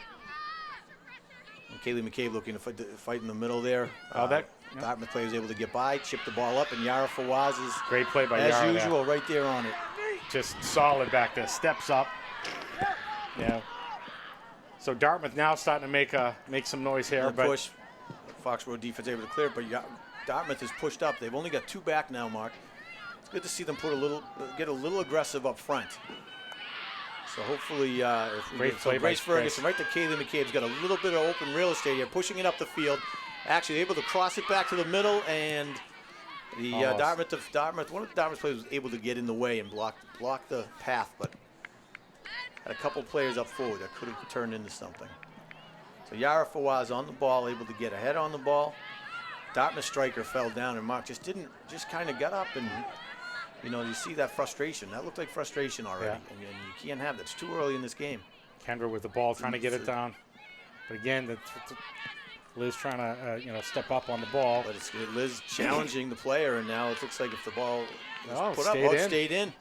And Kaylee McCabe looking to fight in the middle there. Dartmouth player was able to get by, chip the ball up, and Yara Fawaz is great play by Yara. As usual, right there on it. Just solid back there, steps up. Yeah. So Dartmouth now starting to make some noise here, but push. Foxboro defense able to clear, but Dartmouth is pushed up. They've only got 2 back now, Mark. It's good to see them get a little aggressive up front. So hopefully, Grace Ferguson, right to Kaylee McCabe's got a little bit of open real estate here, pushing it up the field. Actually able to cross it back to the middle, and the Dartmouth, one of the Dartmouth players was able to get in the way and block the path, but had a couple players up forward that could have turned into something. So Yara Fawaz on the ball, able to get ahead on the ball. Dartmouth striker fell down, and Mark just kind of got up, and you see that frustration. That looked like frustration already, and you can't have that. It's too early in this game. Kendra with the ball trying to get it down, but again, Liz trying to step up on the ball. But it's Liz challenging the player, and now it looks like if the ball was put up, stayed in.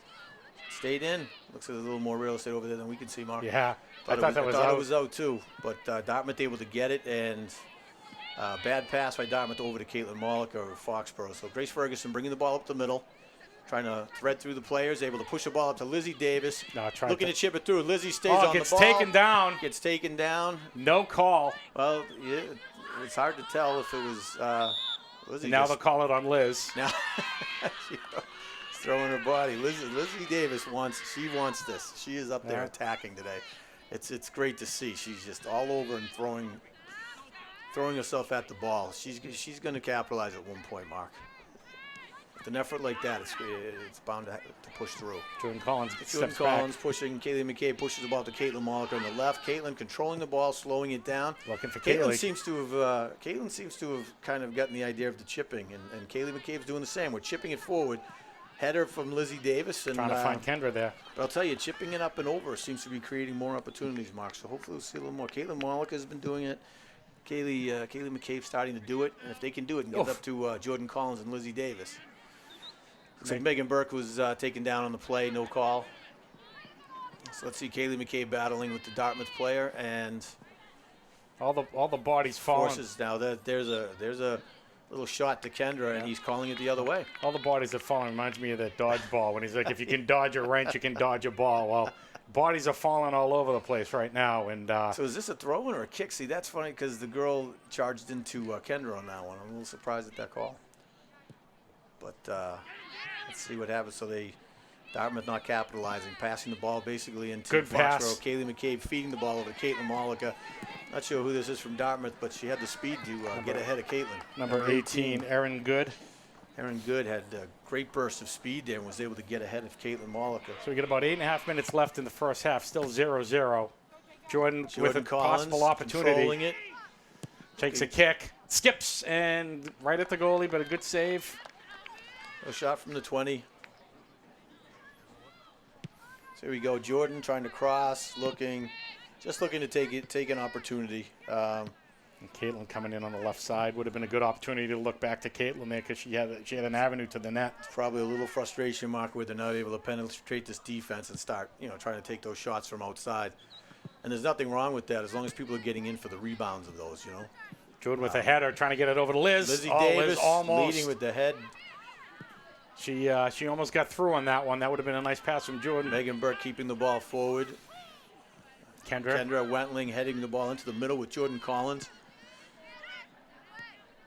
Looks like there's a little more real estate over there than we can see, Mark. Yeah, I thought it was out too, but Dartmouth able to get it, and bad pass by Dartmouth over to Caitlin Mollica of Foxboro. So Grace Ferguson bringing the ball up the middle, trying to thread through the players, able to push the ball up to Lizzie Davis. Looking to chip it through. Lizzie stays on the ball. Gets taken down. No call. Well, yeah, it's hard to tell if it was Lizzie. Now they'll call it on Liz. Now throwing her body. Lizzie Davis wants this. She is up there attacking today. It's great to see. She's just all over and throwing herself at the ball. She's going to capitalize at one point, Mark. With an effort like that, it's bound to push through. Jordan Collins pushing. Kaylee McCabe pushes the ball to Caitlin Mollica on the left. Caitlin controlling the ball, slowing it down. Looking for Caitlin seems to have kind of gotten the idea of the chipping, and Kaylee McCabe's doing the same. We're chipping it forward. Header from Lizzie Davis. And, trying to find Kendra there. But I'll tell you, chipping it up and over seems to be creating more opportunities, Mark. So hopefully we'll see a little more. Caitlin Mollica has been doing it. Kaylee McCabe starting to do it. And if they can do it and get it up to Jordan Collins and Lizzie Davis. Looks like Megan Burke was taken down on the play, no call. So let's see Kaylee McCabe battling with the Dartmouth player, and all the bodies falling. Forces now. There's a little shot to Kendra, and he's calling it the other way. All the bodies are falling. Reminds me of that dodgeball when he's like, if you can dodge a wrench, you can dodge a ball. Well, bodies are falling all over the place right now. And so is this a throw-in or a kick? See, that's funny because the girl charged into Kendra on that one. I'm a little surprised at that call. But let's see what happens. So Dartmouth not capitalizing, passing the ball basically into Good pass. Foxboro. Kaylee McCabe feeding the ball over to Caitlin Mollica. Not sure who this is from Dartmouth, but she had the speed to get ahead of Caitlin. Number 18, Erin Good. Erin Good had a great burst of speed there and was able to get ahead of Caitlin Mollica. So we get about 8.5 minutes left in the first half, still 0-0. Jordan with a Collins, possible opportunity. controlling it. Takes a kick, skips, and right at the goalie, but a good save. A shot from the 20. So here we go. Jordan trying to cross, just looking to take an opportunity. And Caitlin coming in on the left side. Would have been a good opportunity to look back to Caitlin there because she had an avenue to the net. Probably a little frustration mark where they're not able to penetrate this defense and start, trying to take those shots from outside. And there's nothing wrong with that as long as people are getting in for the rebounds of those, Jordan with a header, trying to get it over to Liz. Lizzie Liz Davis almost leading with the head. She almost got through on that one. That would have been a nice pass from Jordan. Megan Burke keeping the ball forward. Kendra Wentling heading the ball into the middle with Jordan Collins.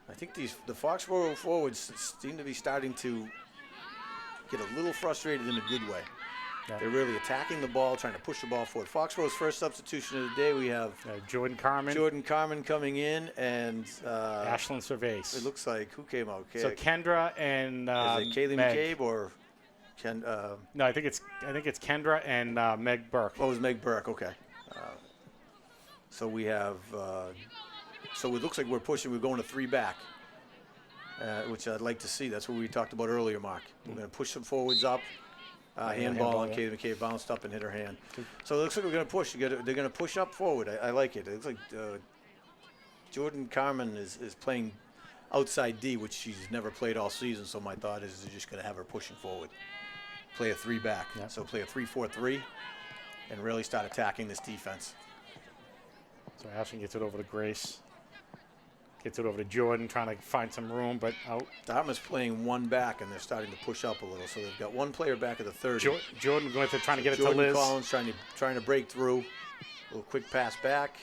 I think the Foxboro forwards seem to be starting to get a little frustrated in a good way. Yeah. They're really attacking the ball, trying to push the ball forward. Foxboro's first substitution of the day, we have Jordan Carmen. Jordan Carmen coming in, and Ashlyn Cervase. It looks like who came out? So Kendra and is it Kaylee McCabe or Ken? No, I think it's Kendra and Meg Burke. Oh, it was Meg Burke. Okay. So we have. So it looks like we're pushing. We're going to 3 back, which I'd like to see. That's what we talked about earlier, Mark. We're going to push some forwards up. Handball on Kaylee McCabe, bounced up and hit her hand. So it looks like we're going to push. They're going to push up forward. I like it. It looks like Jordan Carmen is playing outside D, which she's never played all season. So my thought is they're just going to have her pushing forward. Play a 3 back. Yeah. So play a 3-4-3 and really start attacking this defense. So Ashlyn gets it over to Grace. Gets it over to Jordan, trying to find some room, but out. Dartmouth's playing 1 back, and they're starting to push up a little. So they've got 1 player back at the 30. Jordan going to trying to get it Jordan to Liz. Collins trying to break through. A little quick pass back.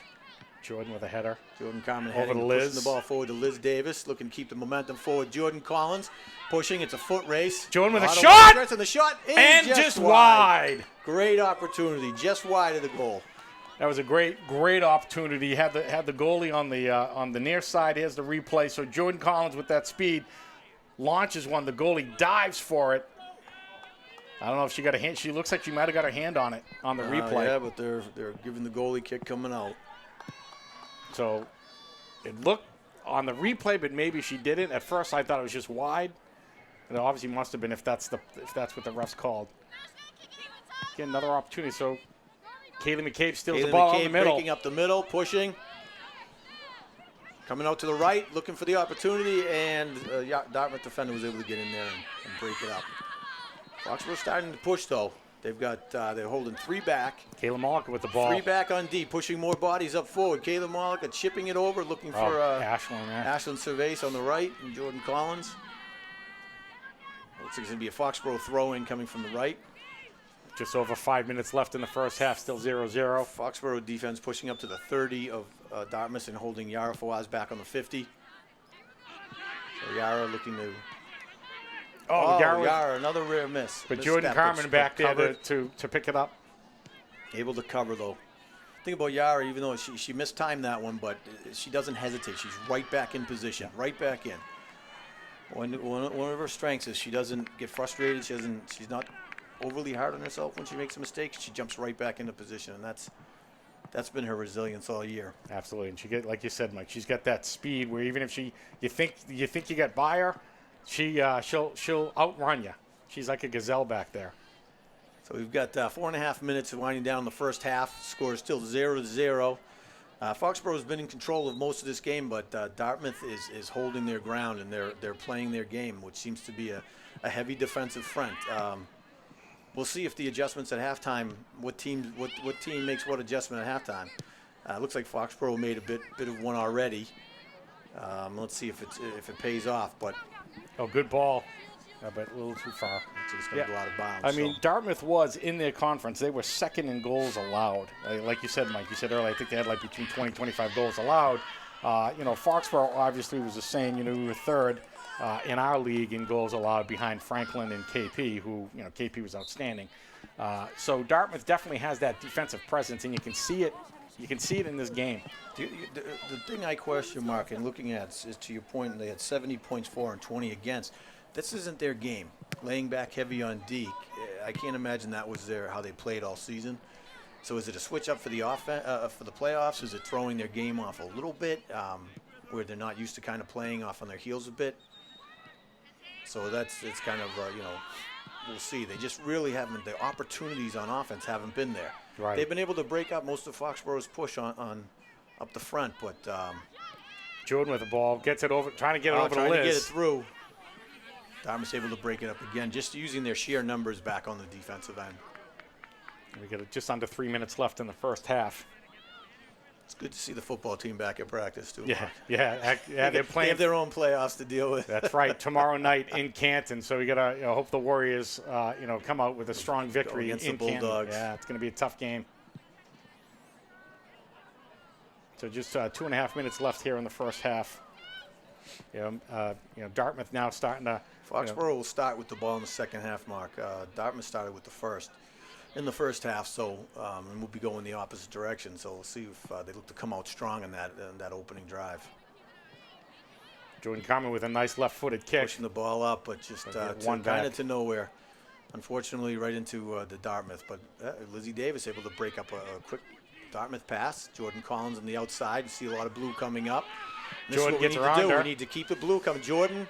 Jordan with a header. Jordan Carmen over heading, to Liz. pushing the ball forward to Liz Davis, looking to keep the momentum forward. Jordan Collins pushing. It's a foot race. Jordan with a shot, and the shot is and just wide. Great opportunity, just wide of the goal. That was a great opportunity. Had the goalie on the near side. Here's the replay. So Jordan Collins with that speed launches one. The goalie dives for it. I don't know if she got a hand. She looks like she might have got her hand on it on the replay. Yeah, but they're giving the goalie kick coming out. So it looked on the replay, but maybe she didn't. At first, I thought it was just wide. It obviously must have been if that's what the refs called. Get another opportunity. So Kaylee McCabe steals the ball in the middle. Breaking up the middle, pushing. Coming out to the right, looking for the opportunity, and Dartmouth defender was able to get in there and break it up. Foxboro's starting to push, though. They've got they're holding 3 back. Kayla Mollica with the ball. 3 back on D, pushing more bodies up forward. Kayla Mollica chipping it over, looking for Ashlyn Cervase on the right, and Jordan Collins. Looks like it's going to be a Foxboro throw-in coming from the right. Just over 5 minutes left in the first half, still 0-0. Foxboro defense pushing up to the 30 of Dartmouth and holding Yara Fawaz back on the 50. So Yara looking to... Yara, another rare miss. But Jordan Carmen back there to pick it up. Able to cover, though. Think about Yara, even though she mistimed that one, but she doesn't hesitate. She's right back in position, right back in. One of her strengths is she doesn't get frustrated. She's not overly hard on herself when she makes a mistake. She jumps right back into position, and that's been her resilience all year. Absolutely, and she get, like you said, Mike, she's got that speed where even if you think you got by her, she'll outrun you. She's like a gazelle back there. So we've got 4.5 minutes of winding down the first half. Score is still 0-0. Foxboro has been in control of most of this game, but Dartmouth is holding their ground, and they're playing their game, which seems to be a heavy defensive front. We'll see if the adjustments at halftime, what team makes what adjustment at halftime. Looks like Foxboro made a bit of one already. Let's see if it pays off. But good ball, but a little too far. It's going to go out of bounds. I mean, Dartmouth was in their conference. They were second in goals allowed. Like you said, Mike, you said earlier, I think they had like between 20 and 25 goals allowed. Foxboro obviously was the same. We were third. in our league in goals allowed behind Franklin and KP, who, KP was outstanding. So Dartmouth definitely has that defensive presence, and you can see it. You can see it in this game. The thing I question, Mark, and looking at is to your point, they had 70 points for and 20 against. This isn't their game. Laying back heavy on D, I can't imagine that was how they played all season. So is it a switch up for the for the playoffs? Is it throwing their game off a little bit, where they're not used to kind of playing off on their heels a bit? So it's kind of we'll see. They just really haven't. The opportunities on offense haven't been there. Right. They've been able to break up most of Foxboro's push on up the front, but Jordan with the ball gets it over, trying to get it over to Liz. Trying to get it through. Dartmouth's able to break it up again, just using their sheer numbers back on the defensive end. We got just under 3 minutes left in the first half. It's good to see the football team back at practice too. Yeah, they're playing. They have their own playoffs to deal with. That's right. Tomorrow night in Canton, so we gotta hope the Warriors, come out with a strong victory against in the Bulldogs. Canton. Yeah, it's gonna be a tough game. So just 2.5 minutes left here in the first half. Dartmouth now starting to. Foxboro will start with the ball in the second half, Mark. Dartmouth started with the first. In the first half, so and we'll be going the opposite direction. So we'll see if they look to come out strong in that opening drive. Jordan Carmen with a nice left-footed kick. Pushing the ball up, but just kind of to nowhere. Unfortunately, right into the Dartmouth. But Lizzie Davis able to break up a quick Dartmouth pass. Jordan Collins on the outside. You see a lot of blue coming up. And Jordan gets around her. We need to keep the blue coming. Jordan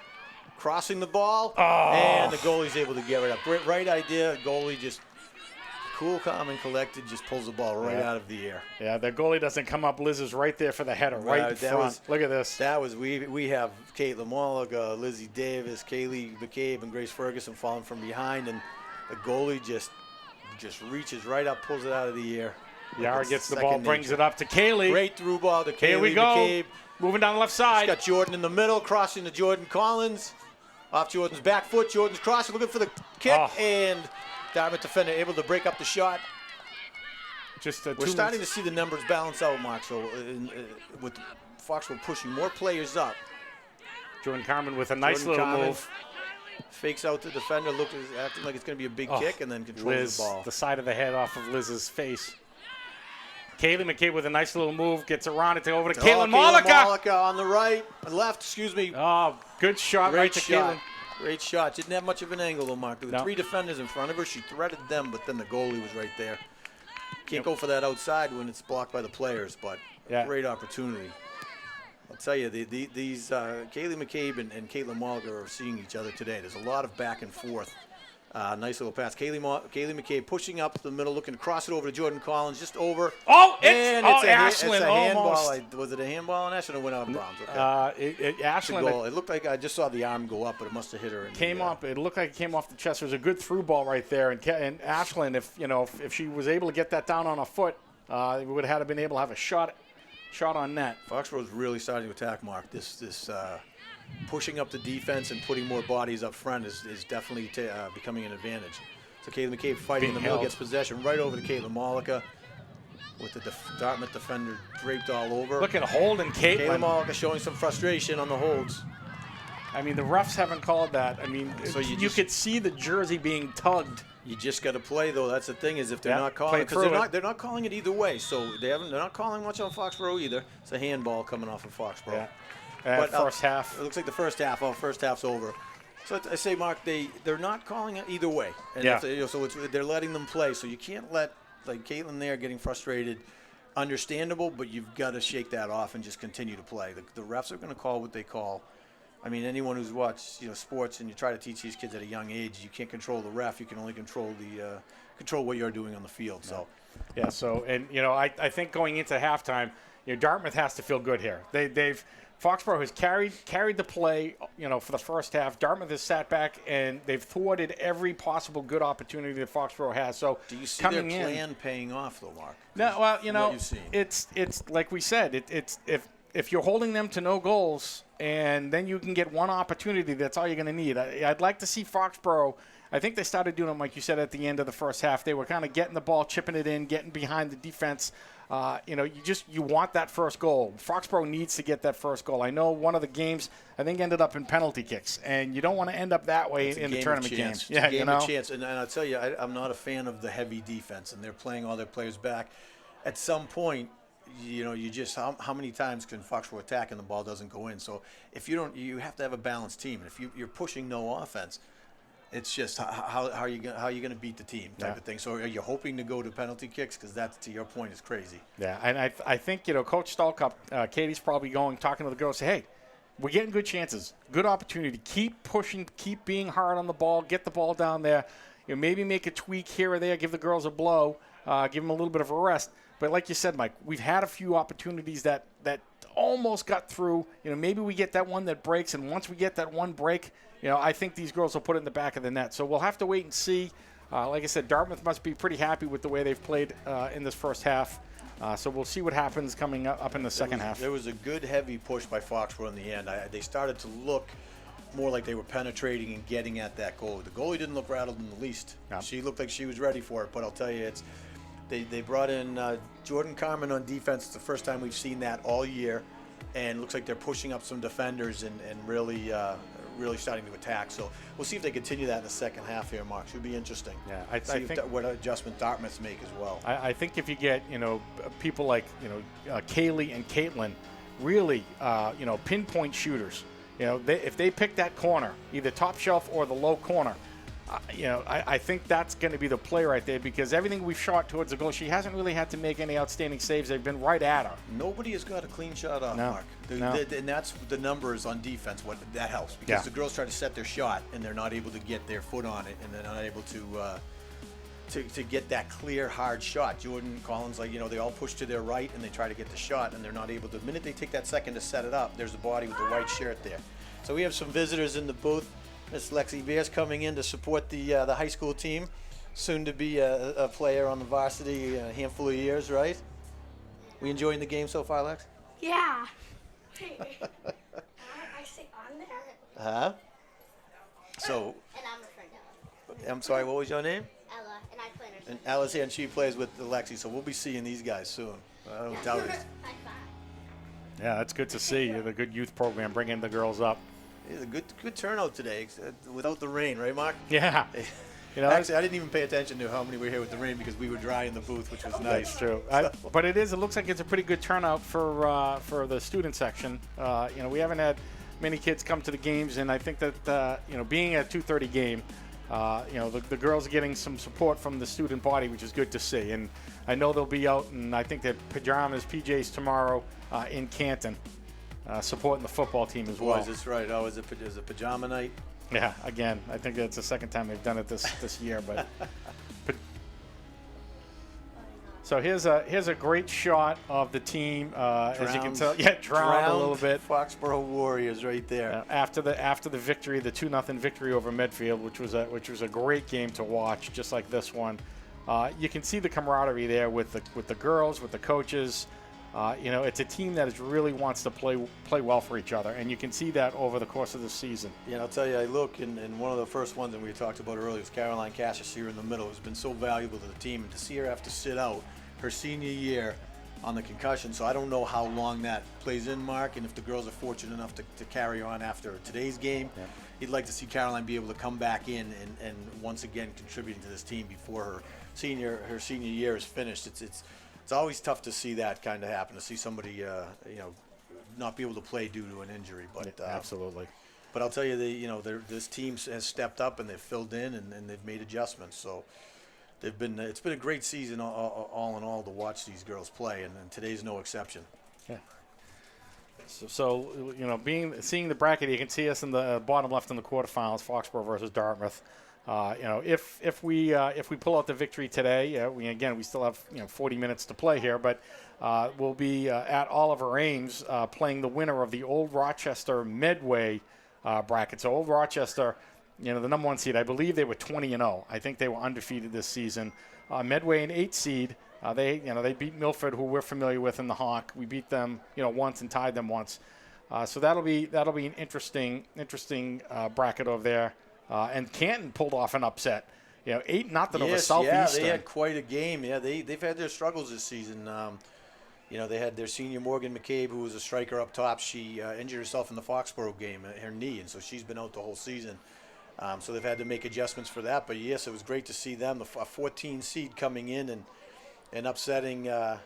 crossing the ball, and the goalie's able to get it up. Right idea. Goalie just cool, calm, and collected, just pulls the ball right out of the air. Yeah, the goalie doesn't come up. Liz is right there for the header, right in front. Look at this. That was we have Caitlin Molliga, Lizzie Davis, Kaylee McCabe, and Grace Ferguson falling from behind, and the goalie just reaches right up, pulls it out of the air. Yara gets the ball, brings it up to Kaylee. Great through ball to Kaylee Here we go. McCabe. Moving down the left side. She's got Jordan in the middle, crossing to Jordan Collins. Off Jordan's back foot. Jordan's crossing, looking for the kick, and Dartmouth defender able to break up the shot. We're starting to see the numbers balance out, Mark. So with Foxborough pushing more players up. Jordan Carmen with a nice little move. Fakes out the defender, acting like it's going to be a big kick, and then controls Liz, the ball. The side of the head off of Liz's face. Kaylee McCabe with a nice little move, gets around it over to Caitlin Mollica. Mollica on the left, excuse me. Oh, good shot right to Caitlin. Great shot. Didn't have much of an angle, though, Mark. There were 3 defenders in front of her. She threaded them, but then the goalie was right there. Can't go for that outside when it's blocked by the players, but great opportunity. I'll tell you, these Kaylee McCabe and Caitlin Molliga are seeing each other today. There's a lot of back and forth. Nice little pass. Kaylee McCabe pushing up the middle, looking to cross it over to Jordan Collins, just over. Oh, it's a Ashland handball. almost. Was it a handball on Ashland or went out of bounds? Okay. Ashland. It looked like I just saw the arm go up, but it must have hit her. It looked like it came off the chest. It was a good through ball right there. And Ashland, if she was able to get that down on her foot, we would have been able to have a shot on net. Foxborough's really starting to attack, Mark. This pushing up the defense and putting more bodies up front is definitely becoming an advantage. So Caitlin McCabe fighting in the middle, gets possession right over to Caitlin Mollica with the Dartmouth defender draped all over. Look at holding Caitlin. Caitlin Mollica showing some frustration on the holds. I mean, the refs haven't called that. I mean, so you could see the jersey being tugged. You just got to play, though. That's the thing, is if they're not calling, because they're not calling it either way. So they're not calling much on Foxborough either. It's a handball coming off of Foxborough. Yeah. But first half. It looks like the first half. First half's over. So I say, Mark, they're not calling it either way. And so they're letting them play. So you can't let Caitlin there getting frustrated. Understandable, but you've got to shake that off and just continue to play. The refs are going to call what they call. I mean, anyone who's watched sports and you try to teach these kids at a young age, you can't control the ref. You can only control what you're doing on the field. So. Yeah. So I think going into halftime, Dartmouth has to feel good here. Foxborough has carried the play, for the first half. Dartmouth has sat back, and they've thwarted every possible good opportunity that Foxborough has. So do you see their plan paying off, though, Mark? No, well, what you've seen. it's like we said, it's if if you're holding them to no goals and then you can get one opportunity, that's all you're going to need. I'd like to see Foxboro. I think they started doing it, like you said, at the end of the first half. They were kind of getting the ball, chipping it in, getting behind the defense. You want that first goal. Foxboro needs to get that first goal. I know one of the games, I think, ended up in penalty kicks, and you don't want to end up that way in the tournament games. Yeah, game of chance. And I'll tell you, I'm not a fan of the heavy defense, and they're playing all their players back. At some point, you just how many times can Foxborough attack and the ball doesn't go in? So if you don't, you have to have a balanced team. And if you're pushing no offense, it's just how are you going to beat the team type of thing. So are you hoping to go to penalty kicks? Because that, to your point, is crazy. Yeah, and I think Coach Stallcup, Katie's probably talking to the girls, say, hey, we're getting good chances, good opportunity. Keep pushing, keep being hard on the ball, get the ball down there. Maybe make a tweak here or there, give the girls a blow, give them a little bit of a rest. But like you said, Mike, we've had a few opportunities that almost got through. Maybe we get that one that breaks, and once we get that one break, I think these girls will put it in the back of the net. So we'll have to wait and see. Like I said, Dartmouth must be pretty happy with the way they've played in this first half. So we'll see what happens coming up in the second half. There was a good heavy push by Foxborough in the end. They started to look more like they were penetrating and getting at that goal. The goalie didn't look rattled in the least. No. She looked like she was ready for it. But I'll tell you, they brought in Jordan Carmen on defense. It's the first time we've seen that all year. And it looks like they're pushing up some defenders and really starting to attack. So we'll see if they continue that in the second half here, Mark. Should be interesting. Yeah, I think what adjustment Dartmouth make as well. I think if you get people like Kaylee and Caitlin, really pinpoint shooters. If they pick that corner, either top shelf or the low corner, I think that's going to be the play right there, because everything we've shot towards the goal, she hasn't really had to make any outstanding saves. They've been right at her. Nobody has got a clean shot off, no, Mark. No. And that's the numbers on defense. That helps, because the girls try to set their shot and they're not able to get their foot on it, and they're not able to get that clear, hard shot. Jordan Collins, they all push to their right and they try to get the shot, and they're not able to. The minute they take that second to set it up, there's a body with the white shirt there. So we have some visitors in the booth. Miss Lexi Beers coming in to support the high school team, soon to be a player on the varsity in a handful of years, right? We enjoying the game so far, Lex? Yeah. I sit on there. Huh? So. And I'm a friend of Ella. I'm sorry, what was your name? Ella, and I play her. And Ella's here, and she plays with Lexi, so we'll be seeing these guys soon. I don't doubt it. High five. Yeah, that's good to see. The good youth program bringing the girls up. It's a good turnout today, without the rain, right, Mark? Yeah. Actually, I didn't even pay attention to how many were here with the rain, because we were dry in the booth, which was nice. That's true. But it looks like it's a pretty good turnout for the student section. We haven't had many kids come to the games, and I think that being a 2:30 game, the girls are getting some support from the student body, which is good to see. And I know they'll be out, and I think they're PJs tomorrow in Canton. Supporting the football team as well. Boys, that's right. Oh, is it pajama night? Yeah, again, I think that's the second time they've done it this year. But so here's a great shot of the team. As you can tell, drowned a little bit. Foxborough Warriors right there. After the victory, the 2-0 victory over Medfield, which was a great game to watch, just like this one. You can see the camaraderie there with the girls, with the coaches. It's a team that really wants to play well for each other, and you can see that over the course of the season. Yeah, and I'll tell you, I look, in one of the first ones that we talked about earlier was Caroline Cassius here in the middle, who's been so valuable to the team, and to see her have to sit out her senior year on the concussion. So I don't know how long that plays in, Mark, and if the girls are fortunate enough to carry on after today's game. Yeah. You'd like to see Caroline be able to come back in and once again contributing to this team before her senior year is finished. It's always tough to see that kind of happen, to see somebody, not be able to play due to an injury. But absolutely. But I'll tell you, this team has stepped up and they've filled in and they've made adjustments. So it's been a great season all in all to watch these girls play, and today's no exception. Yeah. So seeing the bracket, you can see us in the bottom left in the quarterfinals, Foxboro versus Dartmouth. If we pull out the victory today, we still have 40 minutes to play here, but we'll be at Oliver Ames playing the winner of the Old Rochester Medway bracket. So Old Rochester, the number 1 seed, I believe they were 20-0. I think they were undefeated this season. Medway an 8 seed, They beat Milford, who we're familiar with in the Hawk. We beat them, once and tied them once. So that'll be an interesting bracket over there. And Canton pulled off an upset. 8-0 over Southeastern. Yeah, they had quite a game. Yeah, they've had their struggles this season. They had their senior Morgan McCabe, who was a striker up top. She injured herself in the Foxboro game, her knee, and so she's been out the whole season. So they've had to make adjustments for that. But yes, it was great to see them, a 14 seed coming in and upsetting a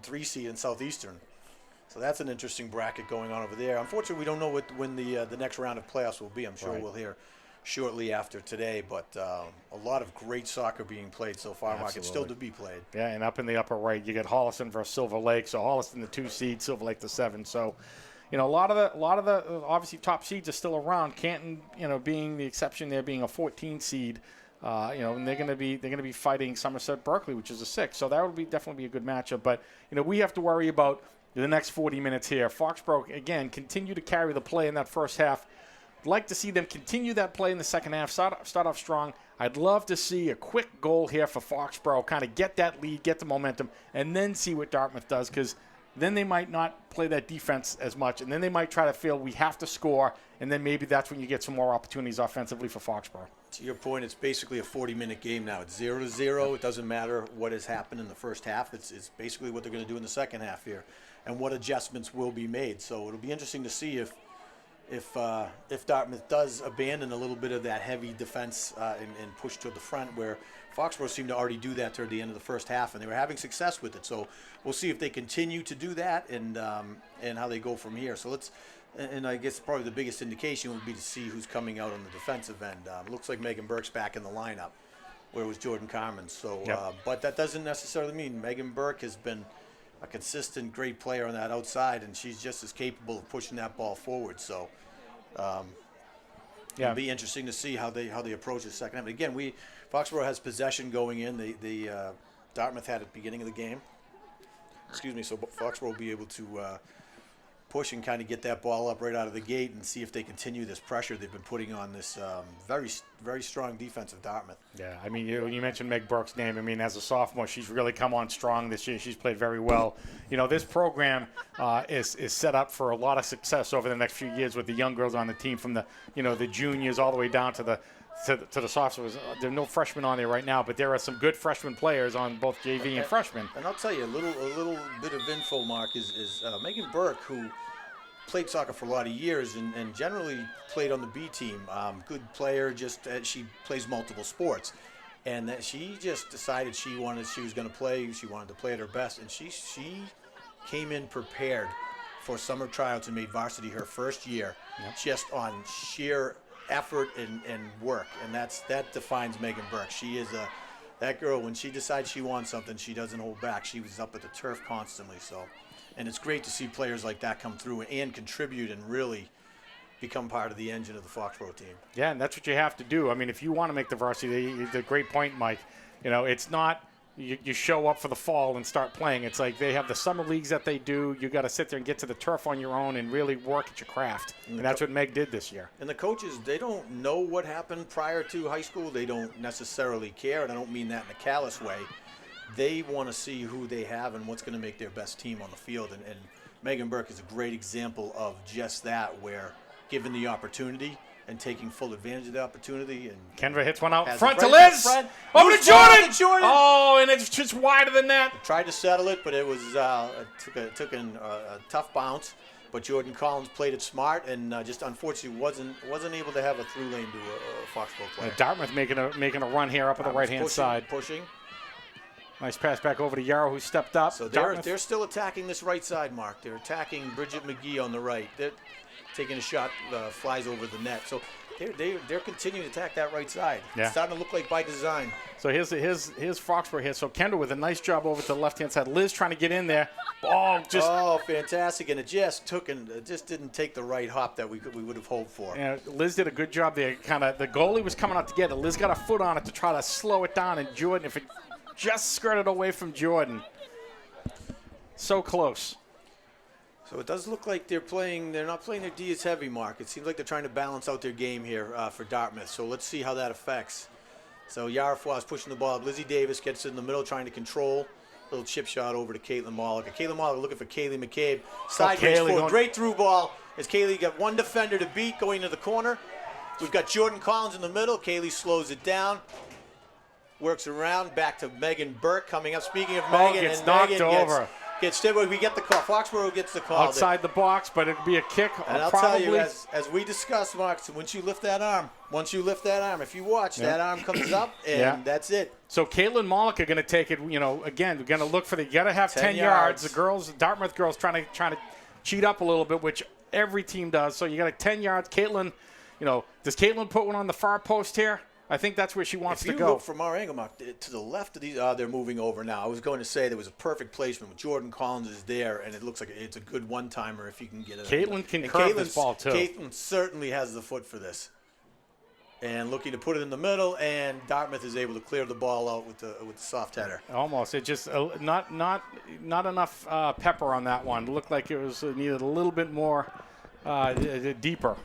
3 seed in Southeastern. So that's an interesting bracket going on over there. Unfortunately, we don't know when the next round of playoffs will be. I'm sure we'll hear shortly after today. But a lot of great soccer being played so far, Mark. It's still to be played. Yeah, and up in the upper right, you get Holliston versus Silver Lake. So Holliston the 2 seed, Silver Lake the 7. So, a lot of the obviously top seeds are still around. Canton, being the exception there, being a 14 seed. And they're going to be fighting Somerset Berkeley, which is a 6. So that would definitely be a good matchup. But we have to worry about the next 40 minutes here. Foxboro, again, continue to carry the play in that first half. I'd like to see them continue that play in the second half, start off strong. I'd love to see a quick goal here for Foxboro, kind of get that lead, get the momentum, and then see what Dartmouth does, because then they might not play that defense as much, and then they might try to feel we have to score, and then maybe that's when you get some more opportunities offensively for Foxboro. To your point, it's basically a 40-minute game now. It's 0-0. It doesn't matter what has happened in the first half. It's basically what they're going to do in the second half here, and what adjustments will be made. So it'll be interesting to see if Dartmouth does abandon a little bit of that heavy defense and push to the front, where Foxborough seemed to already do that toward the end of the first half, and they were having success with it. So we'll see if they continue to do that and how they go from here. So and I guess probably the biggest indication would be to see who's coming out on the defensive end. It looks like Megan Burke's back in the lineup, where it was Jordan Carmen. So, but that doesn't necessarily mean Megan Burke has been a consistent, great player on that outside, and she's just as capable of pushing that ball forward. So, it'll be interesting to see how they approach the second half. But again, Foxborough has possession going in. The Dartmouth had at the beginning of the game. Excuse me. So Foxborough will be able to push and kind of get that ball up right out of the gate and see if they continue this pressure they've been putting on this very, very strong defense of Dartmouth. Yeah, I mean, you mentioned Meg Burke's name. I mean, as a sophomore, she's really come on strong this year. She's played very well. This program is set up for a lot of success over the next few years with the young girls on the team, from the the juniors all the way down to the sophomores. There are no freshmen on there right now, but there are some good freshman players on both JV and freshmen. And I'll tell you a little bit of info, Mark, is Megan Burke, who played soccer for a lot of years and generally played on the B team. Good player, just she plays multiple sports. And that she just decided she wanted to play at her best, and she came in prepared for summer tryouts and made varsity her first year, just on sheer effort and work, and that defines Megan Burke. She is that girl. When she decides she wants something, she doesn't hold back. She was up at the turf constantly. So, and it's great to see players like that come through and contribute and really become part of the engine of the Foxborough team. Yeah, and that's what you have to do. I mean, if you want to make the varsity, the great point, Mike. It's not you show up for the fall and start playing. It's like they have the summer leagues that they do. You got to sit there and get to the turf on your own and really work at your craft. And that's what Meg did this year. And the coaches, they don't know what happened prior to high school. They don't necessarily care, and I don't mean that in a callous way. They want to see who they have and what's going to make their best team on the field. And Megan Burke is a great example of just that, where given the opportunity and taking full advantage of the opportunity. And Kendra hits one out front to Liz. Over to Jordan. Oh, and it's just wide of the net. Tried to settle it, but it was took a tough bounce. But Jordan Collins played it smart and just unfortunately wasn't able to have a through lane to a Foxborough player. Dartmouth making a run here up on the right-hand side. Pushing. Nice pass back over to Yarrow, who stepped up. So they're still attacking this right side, Mark. They're attacking Bridget McGee on the right. They're taking a shot, flies over the net. So they're continuing to attack that right side. Yeah. It's starting to look like by design. So here's Foxborough here. So Kendall with a nice job over to the left-hand side. Liz trying to get in there. Oh, fantastic. And it just didn't take the right hop that we would have hoped for. Yeah, Liz did a good job there. The goalie was coming out to get it. Liz got a foot on it to try to slow it down. And Jordan, if it just skirted away from Jordan. So close. So it does look like they're not playing their D as heavy, Mark. It seems like they're trying to balance out their game here for Dartmouth. So let's see how that affects So Yara Fawaz pushing the ball up. Lizzie Davis gets in the middle trying to control. Little chip shot over to Caitlin Mollica. Caitlin Mollica looking for Kaylee McCabe. Sideways forward. Great through ball as Kaylee got one defender to beat going to the corner. We've got Jordan Collins in the middle. Kaylee slows it down. Works around. Back to Megan Burke coming up. Speaking of Megan, gets knocked over. We get the call. Foxboro gets the call. Outside the box, but it'd be a kick. And I'll tell you, as we discussed, Mark, so once you lift that arm, if you watch, that arm comes up, and that's it. So Caitlin Mollica going to take it. Again, we're going to look for you got to have 10 yards. The Dartmouth girls trying to cheat up a little bit, which every team does. So you got 10 yards. Caitlin, does Caitlin put one on the far post here? I think that's where she wants to go. If you look from our angle, Mark, to the left of these, they're moving over now. I was going to say there was a perfect placement. Jordan Collins is there, and it looks like it's a good one-timer if you can get it. Caitlin can curve this ball, too. Caitlin certainly has the foot for this. And looking to put it in the middle, and Dartmouth is able to clear the ball out with the soft header. Almost. It just not enough pepper on that one. It looked like it needed a little bit more deeper.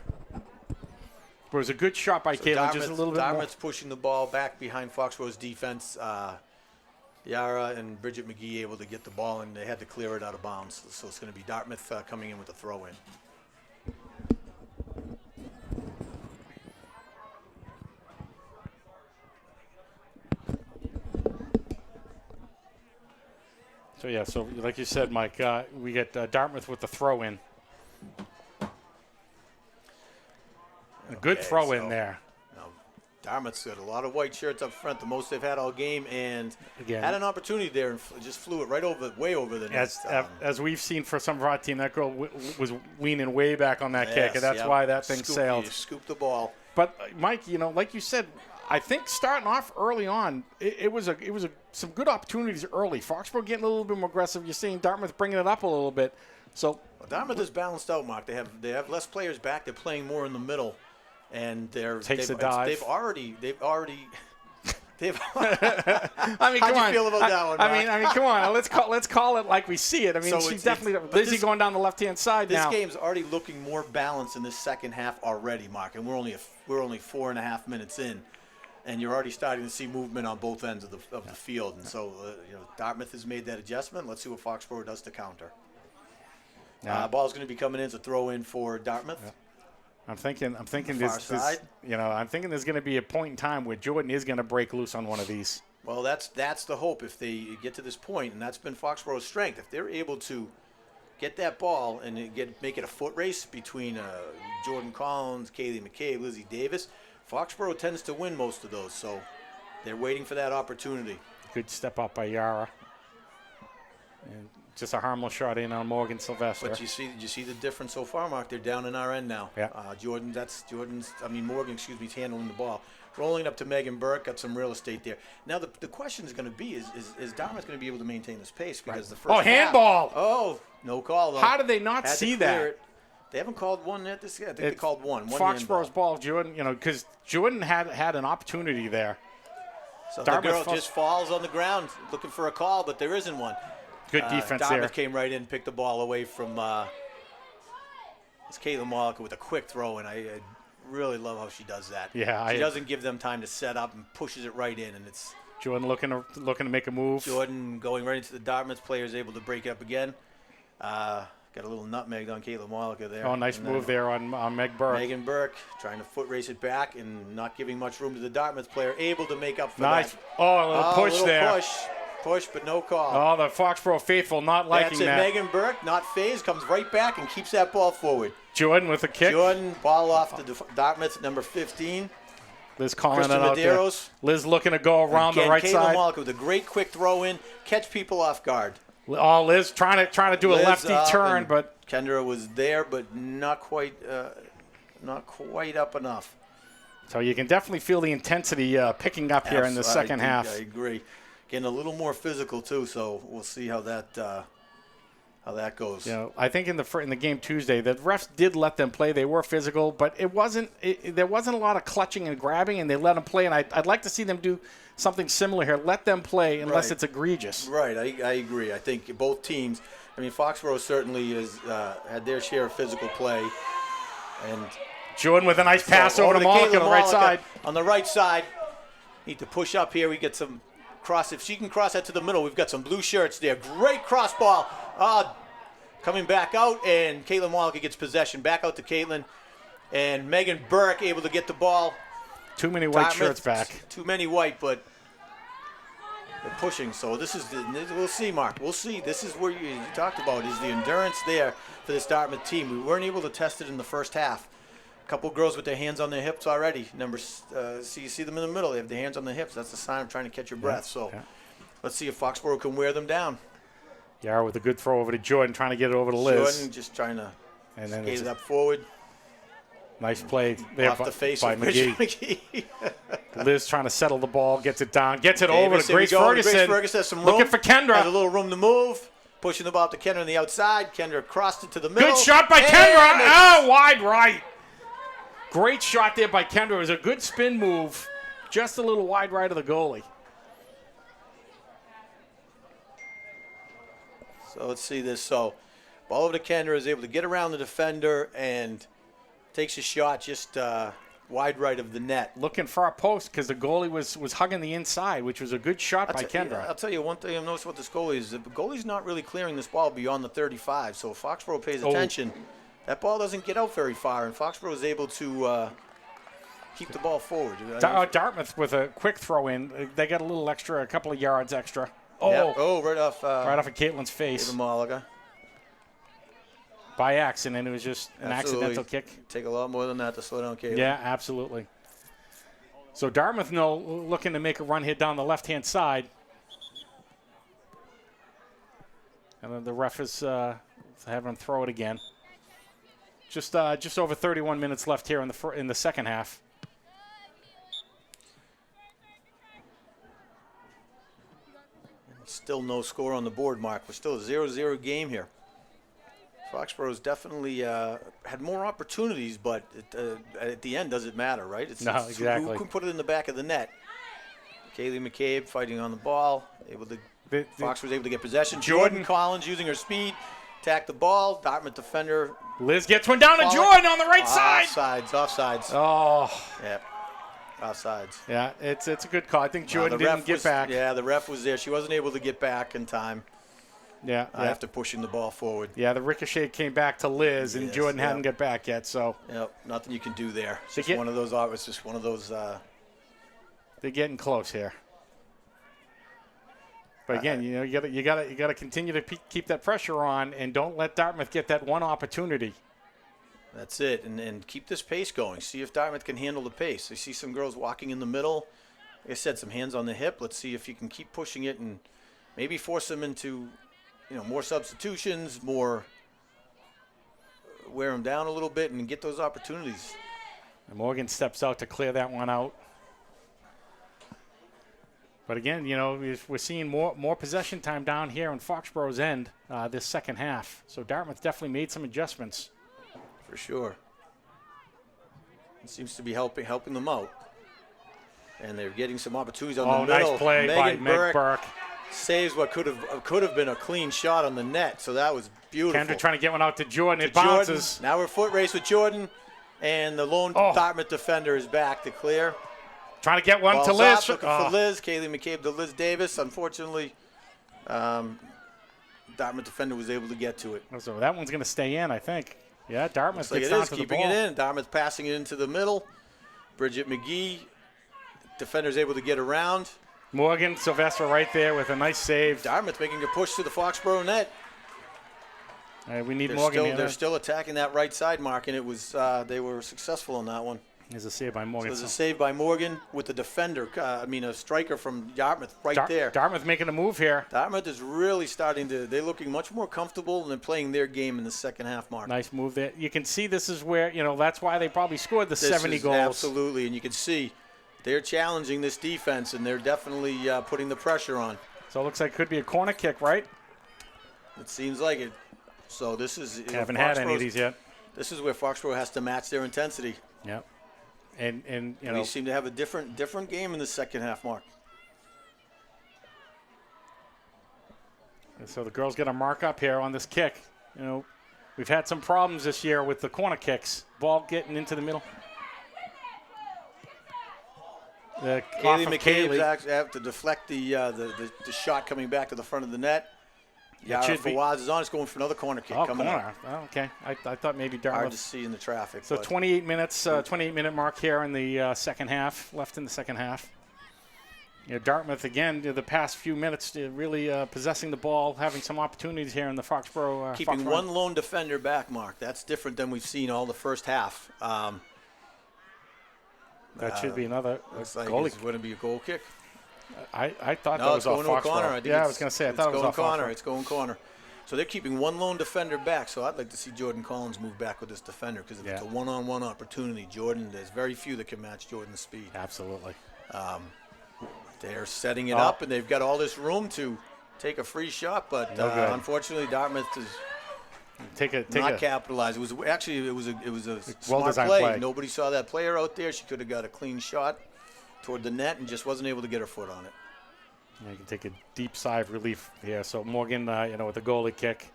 But it was a good shot by Caitlin, just a little bit more. Dartmouth's pushing the ball back behind Foxboro's defense. Yara and Bridget McGee able to get the ball, and they had to clear it out of bounds. So it's going to be Dartmouth coming in with a throw-in. So like you said, Mike, we get Dartmouth with the throw-in. A good throw in there. Dartmouth's got a lot of white shirts up front, the most they've had all game, and again, had an opportunity there and just flew it way over the net. As we've seen for some of our team, that girl was leaning way back on that kick, and that's why that thing sailed. You scoop the ball. But Mike, like you said, I think starting off early on, it was some good opportunities early. Foxborough getting a little bit more aggressive. You're seeing Dartmouth bringing it up a little bit. So Dartmouth is balanced out, Mark. They have less players back. They're playing more in the middle. And they've already. I mean, come on. How'd you feel about that one, Mark? I mean, come on. Let's call it like we see it. I mean, she's definitely Lizzie going down the left-hand side now. This game's already looking more balanced in this second half already, Mark. And we're only 4.5 minutes in, and you're already starting to see movement on both ends of the field. And so, Dartmouth has made that adjustment. Let's see what Foxborough does to counter. Ball's going to be coming in to throw in for Dartmouth. Yeah. I'm thinking there's going to be a point in time where Jordan is going to break loose on one of these. Well, that's the hope if they get to this point, and that's been Foxborough's strength. If they're able to get that ball and make it a foot race between Jordan Collins, Kaylee McCabe, Lizzie Davis, Foxborough tends to win most of those. So they're waiting for that opportunity. Good step up by Yara. And just a harmless shot in on Morgan Sylvester. But did you see the difference so far, Mark? They're down in our end now. Yeah. Morgan, is handling the ball. Rolling up to Megan Burke, got some real estate there. Now the question is going to be, is Dartmouth going to be able to maintain this pace? Because the first handball! Oh, no call, though. How did they not see that? They haven't called one yet this year. I think they called one. Foxborough's ball, Jordan, because Jordan had an opportunity there. So Dartmouth the girl just falls on the ground looking for a call, but there isn't one. Good defense there. Dartmouth came right in, picked the ball away from it's Caitlin Mollica with a quick throw, and I really love how she does that. Yeah, she doesn't give them time to set up and pushes it right in, and it's Jordan looking to make a move. Jordan going right into the Dartmouth players, able to break it up again. Got a little nutmeg on Caitlin Mollica there. Oh, nice move there on Meg Burke. Megan Burke trying to foot race it back and not giving much room to the Dartmouth player, able to make up for that. Oh, a little push there. Push, but no call. Oh, the Foxborough faithful not liking that. That's it. Megan Burke, not phased, comes right back and keeps that ball forward. Jordan with a kick. Jordan, ball off to Dartmouth, number 15. Liz calling it out there. Liz looking to go around the right side. Caitlin Mollica with a great quick throw in, catch people off guard. Oh, Liz trying to do a lefty turn, but Kendra was there, but not quite up enough. So you can definitely feel the intensity picking up here in the second half. I agree. Getting a little more physical too, so we'll see how that goes. I think in the game Tuesday, the refs did let them play. They were physical, but there wasn't a lot of clutching and grabbing, and they let them play. And I'd like to see them do something similar here. Let them play unless it's egregious. Right, I agree. I think both teams. I mean, Foxborough certainly has had their share of physical play, and Jordan with a nice pass over to Mollica on the right side. On the right side. Need to push up here. We get some cross. If she can cross that to the middle, we've got some blue shirts there. Great cross ball. Coming back out, and Caitlin Wallaker gets possession. Back out to Caitlin. And Megan Burke able to get the ball. Too many white Dartmouth, shirts back. Too many white, but they're pushing. So this is, we'll see, Mark. We'll see. This is where you talked about, is the endurance there for this Dartmouth team. We weren't able to test it in the first half. A couple girls with their hands on their hips already. So you see them in the middle. They have their hands on their hips. That's a sign of trying to catch your breath. So let's see if Foxboro can wear them down. Yara with a good throw over to Jordan, trying to get it over to Liz. Jordan just trying to skate it up forward. forward. Nice play there Off the face by of McGee. McGee. Liz trying to settle the ball, gets it down, gets it Davis, over to here we Grace go. Ferguson. Grace Ferguson has some room. Looking for Kendra. Has a little room to move. Pushing the ball to Kendra on the outside. Kendra crossed it to the middle. Good shot by Kendra. Oh, wide right. Great shot there by Kendra. It was a good spin move. Just a little wide right of the goalie. So let's see this. So ball over to Kendra, is able to get around the defender and takes a shot just wide right of the net. Looking for our post because the goalie was hugging the inside, which was a good shot by Kendra. I'll tell you one thing I've noticed about this goalie is the goalie's not really clearing this ball beyond the 35. So if Foxboro pays attention, that ball doesn't get out very far, and Foxboro is able to keep the ball forward. Dartmouth with a quick throw in. They got a little extra, a couple of yards extra. Oh, yep. Right off of Caitlin's face. Malaga. By accident. It was just an accidental kick. Take a lot more than that to slow down Caitlin. Yeah, absolutely. So Dartmouth looking to make a run here down the left-hand side. And then the ref is having them throw it again. Just over 31 minutes left here in the second half. Still no score on the board, Mark. We're still a 0-0 game here. Foxboro's definitely had more opportunities, but at the end, does it matter, right? No, exactly. Who can put it in the back of the net? Kaylee McCabe fighting on the ball. Fox was able to get possession. Jordan Collins using her speed. Attack the ball. Dartmouth defender. Liz gets one down to Jordan on the right side. Offsides. Oh. Yeah. Offsides. Yeah, it's a good call. I think Jordan didn't get back. Yeah, the ref was there. She wasn't able to get back in time. Yeah. After pushing the ball forward. Yeah, the ricochet came back to Liz, and Jordan hadn't got back yet. So. Yep, nothing you can do there. It's just one of those. It's just one of those. They're getting close here. But again, you got to continue to keep that pressure on, and don't let Dartmouth get that one opportunity. That's it, and keep this pace going. See if Dartmouth can handle the pace. I see some girls walking in the middle. Like I said, some hands on the hip. Let's see if you can keep pushing it and maybe force them into, more substitutions, more wear them down a little bit, and get those opportunities. And Morgan steps out to clear that one out. But again, we're seeing more possession time down here on Foxboro's end this second half. So Dartmouth definitely made some adjustments. For sure. It seems to be helping them out. And they're getting some opportunities on the middle. Nice play by Meg Burke. Saves what could have been a clean shot on the net. So that was beautiful. Kendra trying to get one out to Jordan. It bounces. Now we're foot race with Jordan. And the lone Dartmouth defender is back to clear. Trying to get one Ball's to Liz. Up, looking for Liz. Kaylee McCabe to Liz Davis. Unfortunately, Dartmouth defender was able to get to it. So that one's going to stay in, I think. Yeah, Dartmouth gets down to the ball. Keeping it in. Dartmouth passing it into the middle. Bridget McGee, defender's able to get around. Morgan Sylvester right there with a nice save. Dartmouth making a push to the Foxboro net. We need Morgan here. They're still attacking that right side, Mark, and it was they were successful on that one. There's a save by Morgan. So there's a save by Morgan with the defender. A striker from Dartmouth there. Dartmouth making a move here. Dartmouth is really starting to. They're looking much more comfortable and they're playing their game in the second half, Mark. Nice move there. You can see this is where that's why they probably scored the 70 goals. Absolutely, and you can see they're challenging this defense and they're definitely putting the pressure on. So it looks like it could be a corner kick, right? It seems like it. So this is. Haven't had any of these yet. This is where Foxboro has to match their intensity. Yep. And we seem to have a different game in the second half, Mark. And so the girls get a mark up here on this kick. We've had some problems this year with the corner kicks. Ball getting into the middle. Kaylee Kaylee McCabe's Kaylee. actually have to deflect the shot coming back to the front of the net. Yara should be. Fawaz is on. It's going for another corner kick coming corner. up. Oh, okay. I thought maybe Hard to Dartmouth. see in the traffic. So but 28 minutes, 28-minute mark here in the second half, left in the second half. Dartmouth, again, the past few minutes, really possessing the ball, having some opportunities here in the Foxboro. keeping Foxboro. one lone defender back, Mark. That's different than we've seen all the first half. That should be another Looks like goalie. it's going to be a goal kick. I thought No, that it's was off going to a Foxboro. corner. I think Yeah, I was going to say, I thought it was off corner. Foxboro. It's going corner. So they're keeping one lone defender back. So I'd like to see Jordan Collins move back with this defender because if it's a one-on-one opportunity, there's very few that can match Jordan's speed. Absolutely. They're setting it up, and they've got all this room to take a free shot, but No good. unfortunately, Dartmouth is Take not a capitalized. It was a smart well-designed play. play. Nobody saw that player out there. She could have got a clean shot toward the net and just wasn't able to get her foot on it. You can take a deep sigh of relief here. So Morgan, with the goalie kick,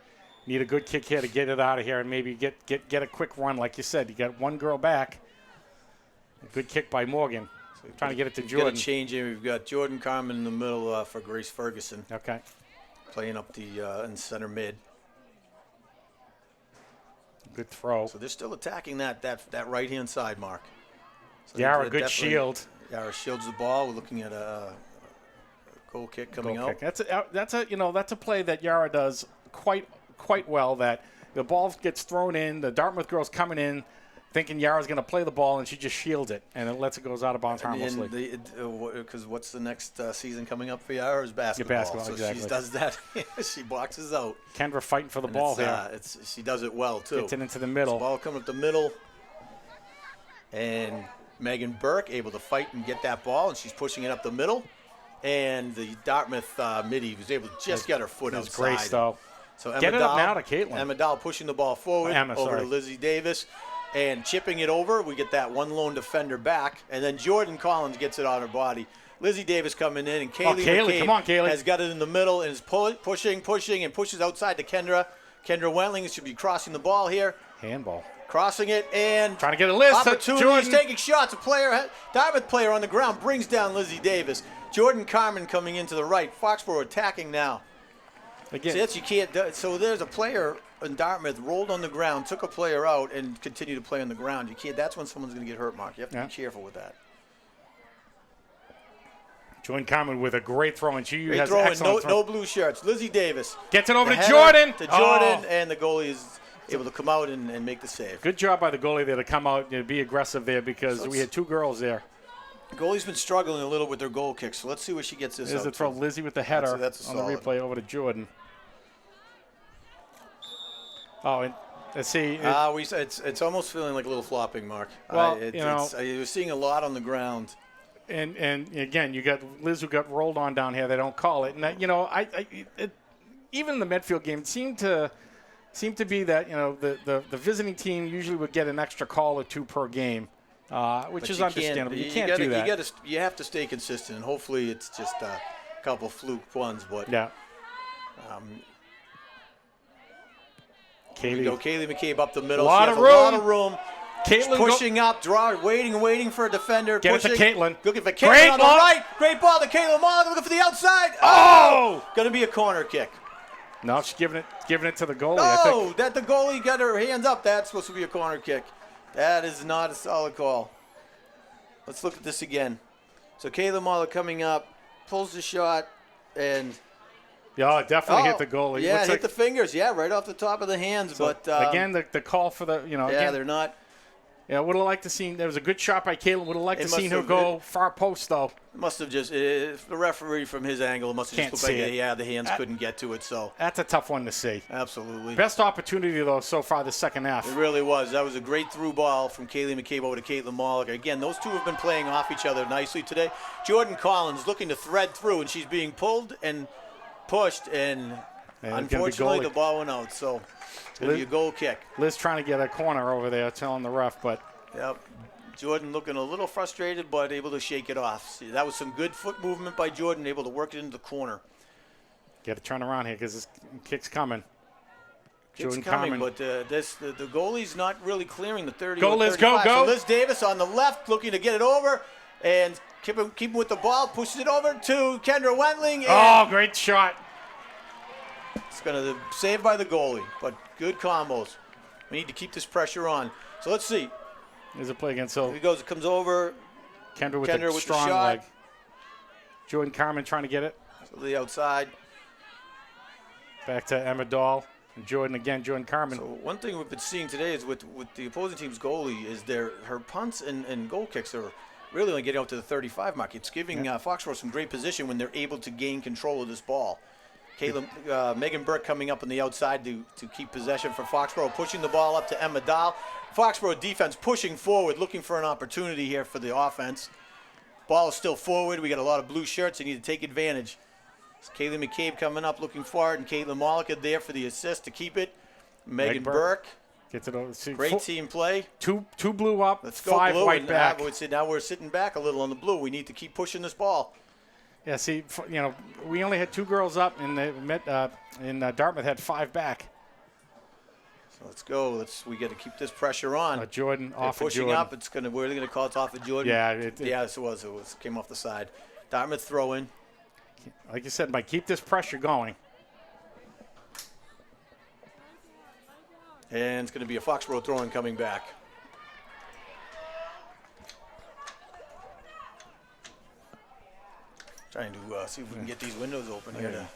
need a good kick here to get it out of here and maybe get a quick run. Like you said, you got one girl back. A good kick by Morgan. So trying to get it to Jordan. Got to change in. We've got Jordan Carmen in the middle for Grace Ferguson. Okay. Playing up the in center mid. Good throw. So they're still attacking that right hand side, Mark. So Yara, they're good definitely- shield. Yara shields the ball. We're looking at a goal kick coming Goal out. kick. That's a play that Yara does quite well. That the ball gets thrown in, the Dartmouth girls coming in, thinking Yara's going to play the ball, and she just shields it, and it lets it goes out of bounds harmlessly. Because what's the next season coming up for Yara is basketball. basketball, so exactly. she does that. She boxes out. Kendra fighting for the And ball it's, here. she does it well too. Gets it into the middle. Ball coming up the middle, and Megan Burke able to fight and get that ball, and she's pushing it up the middle. And the Dartmouth midi was able to just get her foot It's outside. Grace, though. So Emma Get it Dahl, up now to Caitlin. Emma Dahl pushing the ball forward Emma, over sorry. to Lizzie Davis and chipping it over. We get that one lone defender back, and then Jordan Collins gets it on her body. Lizzie Davis coming in, and Kaylee McCabe come on, Kaylee. has got it in the middle and is pushing, and pushes outside to Kendra. Kendra Wentling should be crossing the ball here. Handball. Crossing it and Trying to get a list. opportunities, Jordan. taking shots. Dartmouth player on the ground brings down Lizzie Davis. Jordan Carmen coming into the right. Foxboro attacking now. Again, See, that's you can't. So there's a player in Dartmouth rolled on the ground, took a player out, and continued to play on the ground. You can't. That's when someone's going to get hurt, Mark. You have to be careful with that. Jordan Carmen with a great throw, and she Great has throw and excellent throw. no blue shirts. Lizzie Davis Gets it over the to header Jordan. To Oh. Jordan, and the goalie is able to come out and make the save. Good job by the goalie there to come out and be aggressive there because we had two girls there. The goalie's been struggling a little with their goal kicks, so let's see where she gets this There's out the throw. to. Lizzie with the header That's a on the solid. replay over to Jordan. Oh, and let's see. It's almost feeling like a little flopping, Mark. Well, You're seeing a lot on the ground. And again, you got Liz who got rolled on down here. They don't call it, and that, even in the Medfield game, it seemed to be that the visiting team usually would get an extra call or two per game, which But is you understandable. You can't gotta, do that. You have to stay consistent, and hopefully it's just a couple fluke ones. But Yeah. we go Kaylee McCabe up the middle. Lot She of has a lot room. of room. Caitlin Pushing up, waiting for a defender. Get it to pushing, Caitlin. Looking for Caitlin Great on the ball. right. Great ball to Caitlin Moll. Looking for the outside. Oh! Going to be a corner kick. No, she's giving it to the goalie. I think. Oh, that the goalie got her hands up. That's supposed to be a corner kick. That is not a solid call. Let's look at this again. So Kayla Muller coming up, pulls the shot, and Yeah, it definitely hit the goalie. Yeah, Looks hit like, the fingers. Yeah, right off the top of the hands. so, but again, the call for the yeah, again, they're not. yeah, would have liked to see. There was a good shot by Caitlin. Would have liked It to must see her have- go far post though. Must have just the referee from his angle must have Can't just looked like see it. yeah, the hands couldn't get to it. So That's a tough one to see. absolutely. Best opportunity though so far the second half. It really was. That was a great through ball from Kaylee McCabe over to Caitlin Mollick. Again, those two have been playing off each other nicely today. Jordan Collins looking to thread through, and she's being pulled and pushed, and And it's gonna be unfortunately goalie. the ball went out. So it's going to be a goal kick. Liz trying to get a corner over there, telling the ref, but Yep. Jordan looking a little frustrated, but able to shake it off. See, that was some good foot movement by Jordan, able to work it into the corner. got to turn around here because this kick's coming. It's Jordan coming, Carmen. but the goalie's not really clearing the 30 Go, or Liz, go, 35. go. So Liz Davis on the left looking to get it over, and Keep him with the ball. Pushes it over to Kendra Wentling. Oh, great shot. It's going to save by the goalie, but good combos. We need to keep this pressure on. So let's see. There's a play again. So Here he goes. It comes over. Kendra with Kendra a with the strong shot. leg. Jordan Carmen trying to get it. To the outside. Back to Emma Dahl. And Jordan again. Jordan Carmen. So one thing we've been seeing today is with the opposing team's goalie is her punts and goal kicks are really only getting up to the 35 mark. It's giving Foxboro some great position when they're able to gain control of this ball. Megan Burke coming up on the outside to keep possession for Foxboro, pushing the ball up to Emma Dahl. Foxboro defense pushing forward, looking for an opportunity here for the offense. Ball is still forward. We got a lot of blue shirts. They need to take advantage. It's Kaylee McCabe coming up looking for it, and Caitlin Mollica there for the assist to keep it. Megan Burke. Gets it over. See, Great team play. Two blue up, Let's go 5 blue. white And back. now we're sitting back a little on the blue. We need to keep pushing this ball. Yeah, see, we only had 2 girls up, and they met in Dartmouth had 5 back. So let's go. We got to keep this pressure on. Jordan They're off of pushing Jordan. up. We're going to call it off of Jordan. Yeah, Yes, it was. It came off the side. Dartmouth throw in. Like you said, Mike, keep this pressure going. And it's going to be a Foxboro throw in coming back. Trying to see if we can get these windows open here.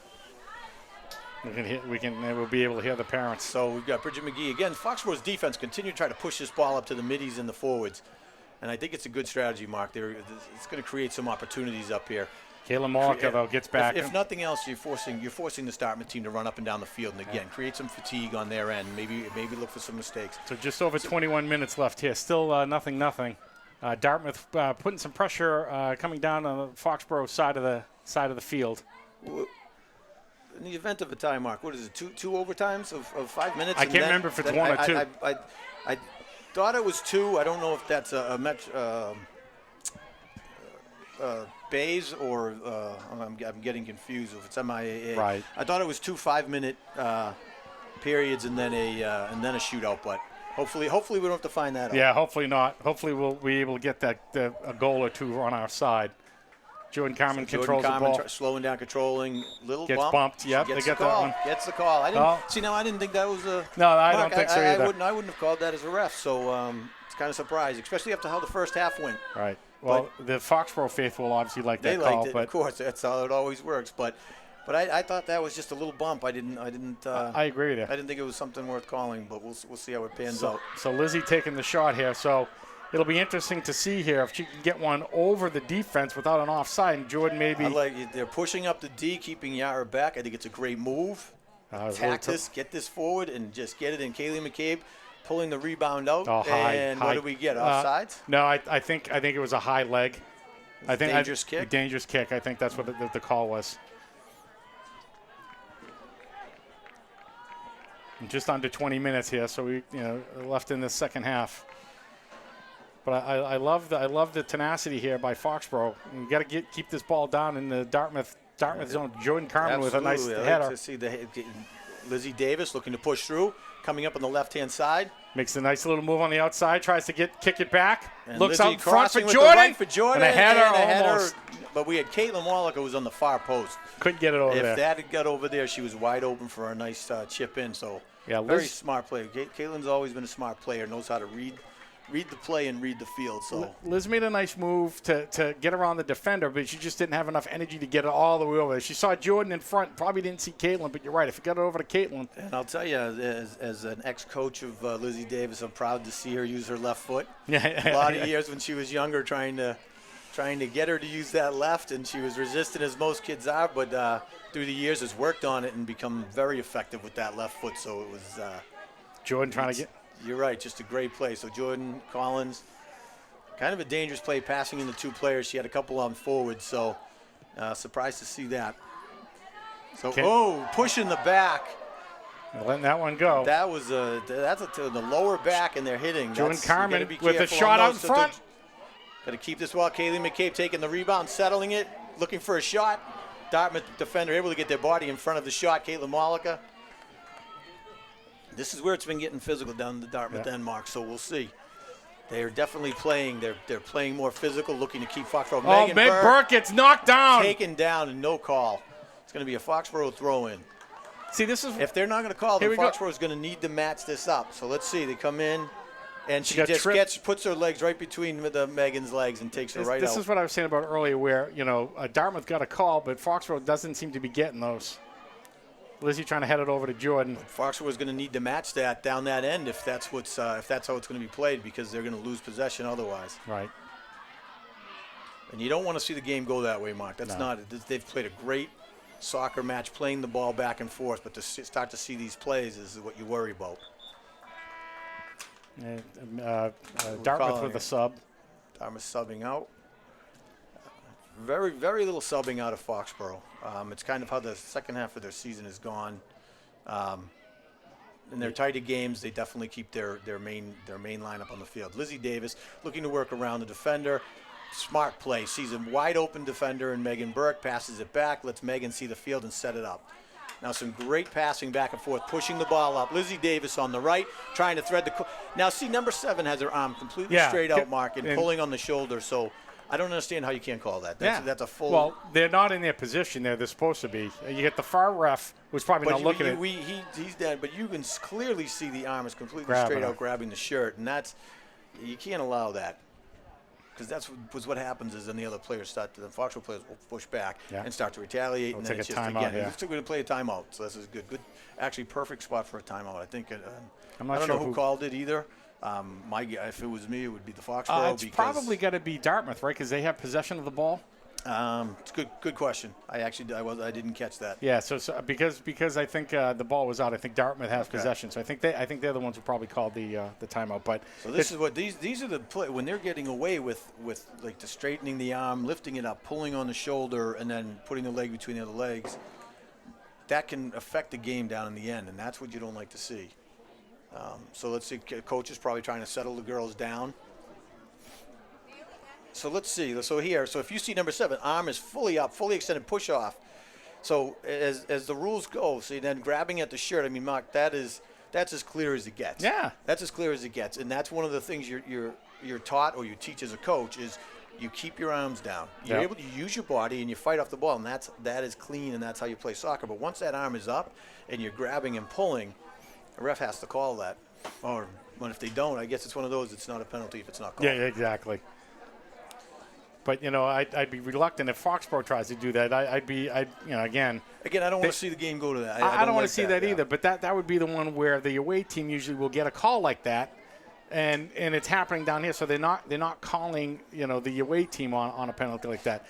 We'll be able to hear the parents. So we've got Bridget McGee. Again, Foxboro's defense continue to try to push this ball up to the middies and the forwards. And I think it's a good strategy, Mark. It's going to create some opportunities up here. Kayla Mollica, though, gets back. If nothing else, you're forcing the Dartmouth team to run up and down the field, and again, create some fatigue on their end. Maybe look for some mistakes. So just over 21 minutes left here. Still 0-0. Dartmouth putting some pressure coming down on the Foxboro side of the field. In the event of a tie, Mark, what is it? Two overtimes of 5 minutes? I can't remember if it's 1 or 2. I thought it was 2. I don't know if that's Bays or I'm getting confused if it's MIAA. Right. I thought it was 2 5-minute periods and then a shootout, but hopefully we don't have to find that out. Yeah, hopefully not. Hopefully we'll be able to get a goal or 2 on our side. Jordan Carmen controls the ball. Slowing down, controlling. Little Gets bump. bumped. Yep, Gets they get the call. that one. Gets the call. I didn't think that was a. No, I Mark, don't think so either. I wouldn't have called that as a ref. So it's kind of surprising, especially after how the first half went. Right. Well, the Foxboro faithful obviously liked that They call, liked it, but of course. That's how it always works. But I thought that was just a little bump. I agree with you. I didn't think it was something worth calling, but we'll see how it pans out. So Lizzie taking the shot here. So it'll be interesting to see here if she can get one over the defense without an offside. And Jordan maybe. I like it. They're pushing up the D, keeping Yara back. I think it's a great move. Attack this, get this forward, and just get it in. Kaylee McCabe pulling the rebound out. Oh, high. And what do we get? Offsides? No, I think it was a high leg. Dangerous kick? A dangerous kick. I think that's what the call was. And just under 20 minutes here, so we left in the second half. But I love the tenacity here by Foxboro. You got to keep this ball down in the Dartmouth zone. Jordan Carmen with a nice header. Like to see Lizzie Davis looking to push through, coming up on the left-hand side. Makes a nice little move on the outside, tries to kick it back. And Looks Lizzie out front for crossing with Jordan. the right for Jordan. And a header header. almost. But we had Caitlin Wallaker who was on the far post. Couldn't get it over there. If that had got over there, she was wide open for a nice chip in. So yeah, very smart player. Caitlin's always been a smart player, knows how to read the play and read the field. So Liz made a nice move to get around the defender, but she just didn't have enough energy to get it all the way over there. She saw Jordan in front, probably didn't see Caitlin, but you're right. If you got it over to Caitlin. And I'll tell you, as an ex-coach of Lizzie Davis, I'm proud to see her use her left foot. Yeah. A lot of years when she was younger trying to get her to use that left, and she was resistant as most kids are, but through the years has worked on it and become very effective with that left foot. So it was Jordan trying to get. You're right, just a great play. So Jordan Collins, kind of a dangerous play, passing into 2 players. She had a couple on forward, so surprised to see that. So pushing the back. Letting that one go. That was that's to the lower back, and they're hitting. Jordan Carmen with a shot out in front. Got to keep this well. Kaylee McCabe taking the rebound, settling it, looking for a shot. Dartmouth defender able to get their body in front of the shot. Caitlin Mollica. This is where it's been getting physical down the Dartmouth end, Mark, so we'll see. They're definitely playing. They're playing more physical, looking to keep Foxborough. Oh, Megan Burke gets knocked down. taken down and no call. It's going to be a Foxborough throw-in. See, this is If they're not going to call, then Here we go. Foxborough is going to need to match this up. So let's see. They come in, and she got just tripped. puts her legs right between Megan's legs and takes her right this out. is what I was saying about earlier, where Dartmouth got a call, but Foxborough doesn't seem to be getting those. Lizzie trying to head it over to Jordan. Foxborough is going to need to match that down that end if that's how it's going to be played, because they're going to lose possession otherwise. Right. And you don't want to see the game go that way, Mark. That's No. not. They've played a great soccer match, playing the ball back and forth, but to start to see these plays is what you worry about. Dartmouth calling with a it. sub. Dartmouth subbing out. Very, very little subbing out of Foxborough. It's kind of how the second half of their season has gone. In their tighter games, they definitely keep their main lineup on the field. Lizzie Davis looking to work around the defender. Smart play. Sees a wide open defender in Megan Burke, passes it back, lets Megan see the field and set it up. Now some great passing back and forth, pushing the ball up. Lizzie Davis on the right, trying to thread the. Now see, number 7 has her arm completely straight out, Mark, and pulling on the shoulder. So I don't understand how you can't call that. That's a full. Well, they're not in their position there. They're supposed to be. You get the far ref, who's probably not looking at. He's dead, but you can clearly see the arm is completely Grabbing straight her. out, grabbing the shirt, and you can't allow that. Because that's what happens is then the other players the Foxborough players will push back and start to retaliate, They'll and then take it's a just timeout, again, he's still going to play a timeout, so this is good. Actually perfect spot for a timeout. I think. I'm not I don't sure know who called it either. If it was me, it would be the Foxborough. It's probably got to be Dartmouth, right? Because they have possession of the ball. It's a good question. I didn't catch that. Yeah, so because I think the ball was out, I think Dartmouth has possession. So I think they're the ones who probably called the timeout. But so this is what these are the play when they're getting away with like the straightening the arm, lifting it up, pulling on the shoulder, and then putting the leg between the other legs. That can affect the game down in the end, and that's what you don't like to see. So let's see. Coach is probably trying to settle the girls down. So let's see. So if you see number 7, arm is fully up, fully extended, push off. So as the rules go, see, then grabbing at the shirt. I mean, Mark, that's as clear as it gets. Yeah. That's as clear as it gets, and that's one of the things you're taught or you teach as a coach is you keep your arms down. You're able to use your body and you fight off the ball, and that is clean, and that's how you play soccer. But once that arm is up and you're grabbing and pulling, the ref has to call that. Or if they don't, I guess it's one of those. It's not a penalty if it's not called. Yeah, exactly. But I'd be reluctant if Foxborough tries to do that. Again, I don't want to see the game go to that. I don't want like to see that either. But that would be the one where the away team usually will get a call like that, and it's happening down here. So they're not calling the away team on a penalty like that.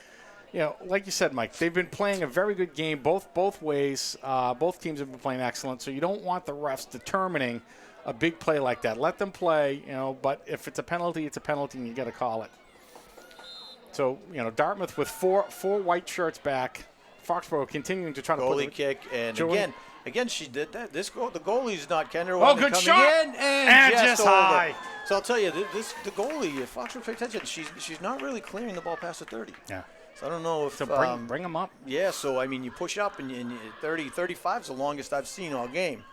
Like you said, Mike, they've been playing a very good game both ways. Both teams have been playing excellent. So you don't want the refs determining a big play like that. Let them play, But if it's a penalty, it's a penalty, and you got to call it. So, Dartmouth with four white shirts back. Foxborough continuing to try to goalie put kick, and Jordan. again she did that. The goalie's not Kendra. Oh, good coming shot! in and just over. high. So I'll tell you, the goalie, if Foxborough pay attention, she's not really clearing the ball past the 30. Yeah. So I don't know if So bring them up. Yeah. So I mean, you push up, and 35 is the longest I've seen all game,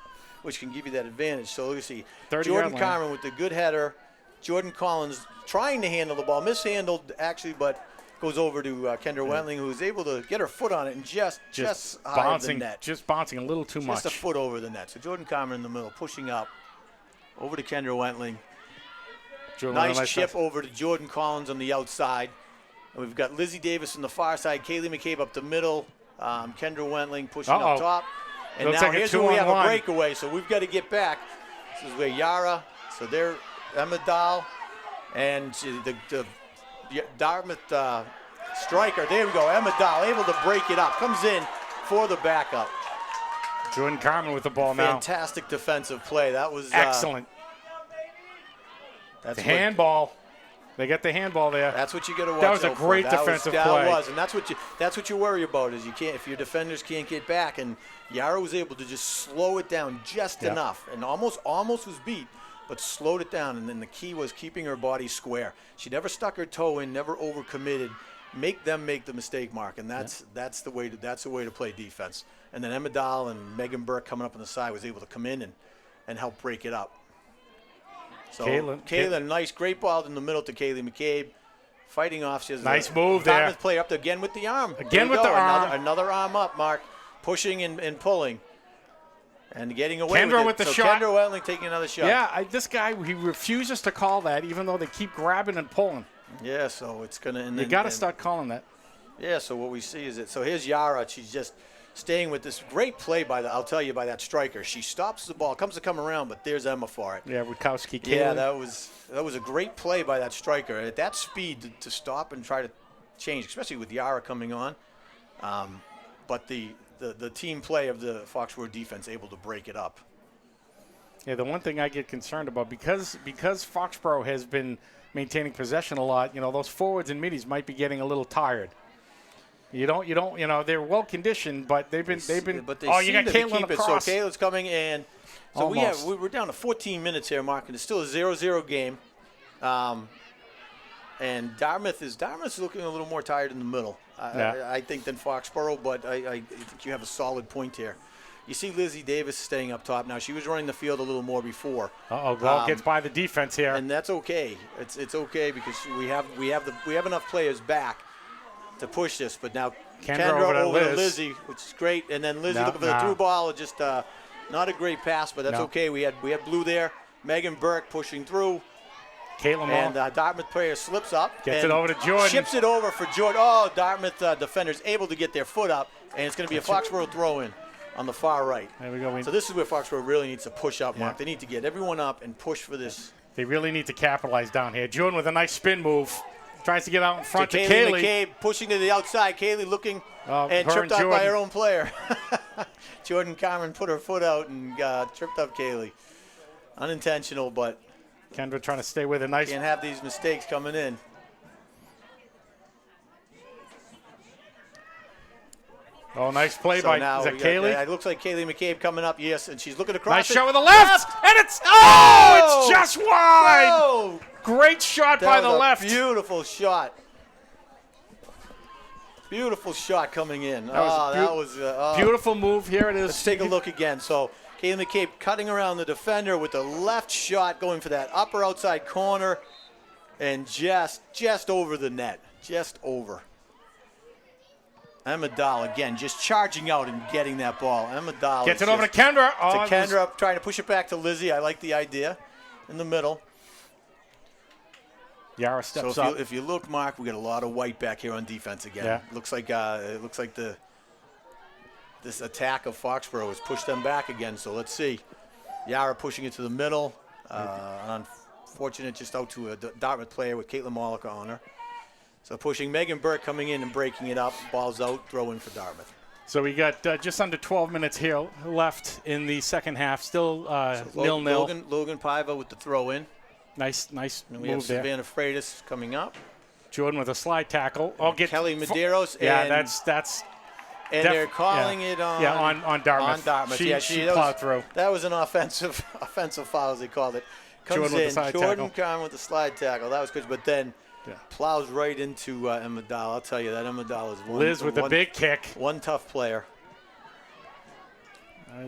which can give you that advantage. So let's see, 30 Jordan yard line. Carmen with the good header. Jordan Collins trying to handle the ball, mishandled actually, but goes over to Kendra Wentling, who's able to get her foot on it and just high of the net. Just bouncing a little too much. Just a foot over the net. So Jordan Carmen in the middle, pushing up over to Kendra Wentling. Nice chip over to Jordan Collins on the outside. And we've got Lizzie Davis on the far side, Kaylee McCabe up the middle, Kendra Wentling pushing up top. And Looks now like a here's where we have 2-on-1. a breakaway, so we've got to get back. This is where Yara, so they're Emma Dahl, and the Dartmouth striker. There we go. Emma Dahl able to break it up. Comes in for the backup. Jordan Carmen with the ball now. Fantastic defensive play. That was Excellent. That's the handball. They got the handball there. That's what you got to watch. That was a out for. great defensive play. That was, and that's what you worry about is you can't if your defenders can't get back. And Yara was able to just slow it down just enough, and almost was beat, but slowed it down. And then the key was keeping her body square. She never stuck her toe in, never overcommitted. Make them make the mistake, Mark, and that's the way to play defense. And then Emma Dahl and Megan Burke coming up on the side was able to come in and help break it up. So Kayla, nice, great ball in the middle to Kaylee McCabe. Fighting off. She has nice move there. Dartmouth player up there again with the arm. Again with the arm. Another arm up, Mark. Pushing and pulling. And getting away Kendra with it. with the so shot. Kendra Wetling taking another shot. Yeah, this guy, he refuses to call that, even though they keep grabbing and pulling. Yeah, so it's going to. You got to start calling that. Yeah, so what we see is so here's Yara. She's just staying with this great play by I'll tell you, by that striker. She stops the ball, comes to come around, but there's Emma for it. Yeah, Rutkowski. Yeah, that was a great play by that striker. At that speed to stop and try to change, especially with Yara coming on. But the team play of the Foxboro defense able to break it up. Yeah, the one thing I get concerned about, because Foxboro has been maintaining possession a lot, those forwards and middies might be getting a little tired. You don't, they're well conditioned, but they've been. But they you seem got to Caitlin keep it. across. So Caitlin's coming in. So Almost. we're down to 14 minutes here, Mark, and it's still a 0-0 game. And Dartmouth's looking a little more tired in the middle, I think, than Foxboro, but I think you have a solid point here. You see Lizzie Davis staying up top now. She was running the field a little more before. Ball gets by the defense here. And that's okay. It's okay because we have enough players back to push this. But now Kendra over to Lizzie, which is great. And then Lizzie looking for the through ball. Just not a great pass, but that's okay. We had Blue there. Megan Burke pushing through. Caitlin and Dartmouth player slips up. Gets it over to Jordan. Ships it over for Jordan. Oh, Dartmouth defenders able to get their foot up. And it's going to be a Foxboro throw-in on the far right. There we go. So this is where Foxboro really needs to push up, Mark. They need to get everyone up and push for this. They really need to capitalize down here. Jordan with a nice spin move. Tries to get out in front to Kaylee McCabe pushing to the outside. Kaylee looking and tripped up by her own player. Jordan Cameron put her foot out and tripped up Kaylee. Unintentional, but Kendra trying to stay with a nice. Can't have these mistakes coming in. Oh, nice play by Kaylee? It looks like Kaylee McCabe coming up, yes, and she's looking across. Nice shot with the left, and it's it's just wide. Oh! Great shot by the left. Beautiful shot. Beautiful shot coming in. That was beautiful move. Here it is. Let's take a look again. So Kaylee McCabe cutting around the defender with the left shot, going for that upper outside corner, and just over the net, just over. Emma Dahl again, just charging out and getting that ball. Emma Dahl gets it over to Kendra. To Kendra, trying to push it back to Lizzie. I like the idea in the middle. Yara steps so up. If you look, Mark, we got a lot of white back here on defense again. Yeah. Looks like this attack of Foxboro has pushed them back again. So let's see. Yara pushing it to the middle. Unfortunate, just out to a Dartmouth player with Caitlin Mollica on her. So pushing Megan Burke coming in and breaking it up. Ball's out, throw in for Dartmouth. So we got just under 12 minutes here left in the second half. Still 0-0. Logan Paiva with the throw in. Nice and we move have Savannah Freitas coming up. Jordan with a slide tackle. Kelly Medeiros. That's. And they're calling it on Dartmouth. On Dartmouth. She plowed through. That was an offensive foul, as they called it. Jordan with the slide tackle. That was good, but then plows right into Emma Dahl. I'll tell you that Emma Dahl is Liz with the big kick. One tough player.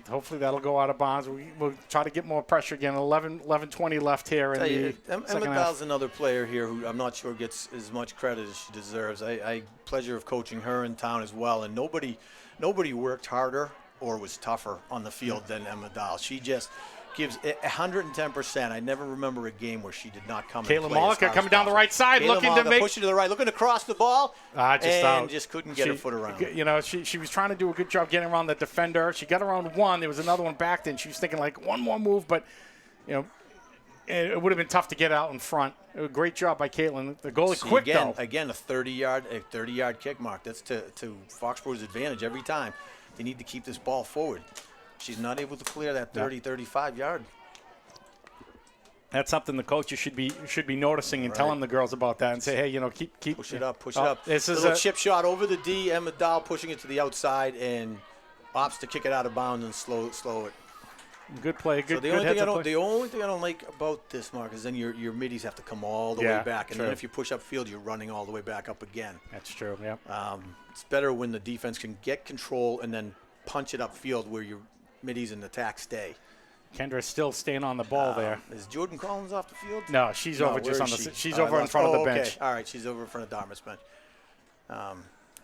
Hopefully that'll go out of bounds. We'll try to get more pressure again. 11:20 left here in the second half. Emma Dahl's another player here who I'm not sure gets as much credit as she deserves. I pleasure of coaching her in town as well, and nobody worked harder or was tougher on the field than Emma Dahl. She just gives 110%. I never remember a game where she did not come. Caitlin Mollica coming down the right side, looking to make pushing to the right, looking to cross the ball, just couldn't get her foot around. She was trying to do a good job getting around the defender. She got around one. There was another one back then. She was thinking like one more move, but it would have been tough to get out in front. A great job by Caitlin. The goalie quick though. Again, a 30-yard kick mark. That's to Foxboro's advantage every time. They need to keep this ball forward. She's not able to clear that 35 yard. That's something the coaches should be noticing and telling the girls about that and say, hey, keep push it up. This is a chip shot over the D. Emma Dahl pushing it to the outside and opts to kick it out of bounds and slow it. Good play. The only thing I don't like about this, Mark, is then your middies have to come all the way back, and then if you push up field, you're running all the way back up again. That's true. Yeah. It's better when the defense can get control and then punch it up field where your middies and attack stay. Kendra's still staying on the ball there. Is Jordan Collins off the field? No, she's over just where on is the. she? She's over in front of the bench. Okay. All right, she's over in front of Dartmouth's bench. So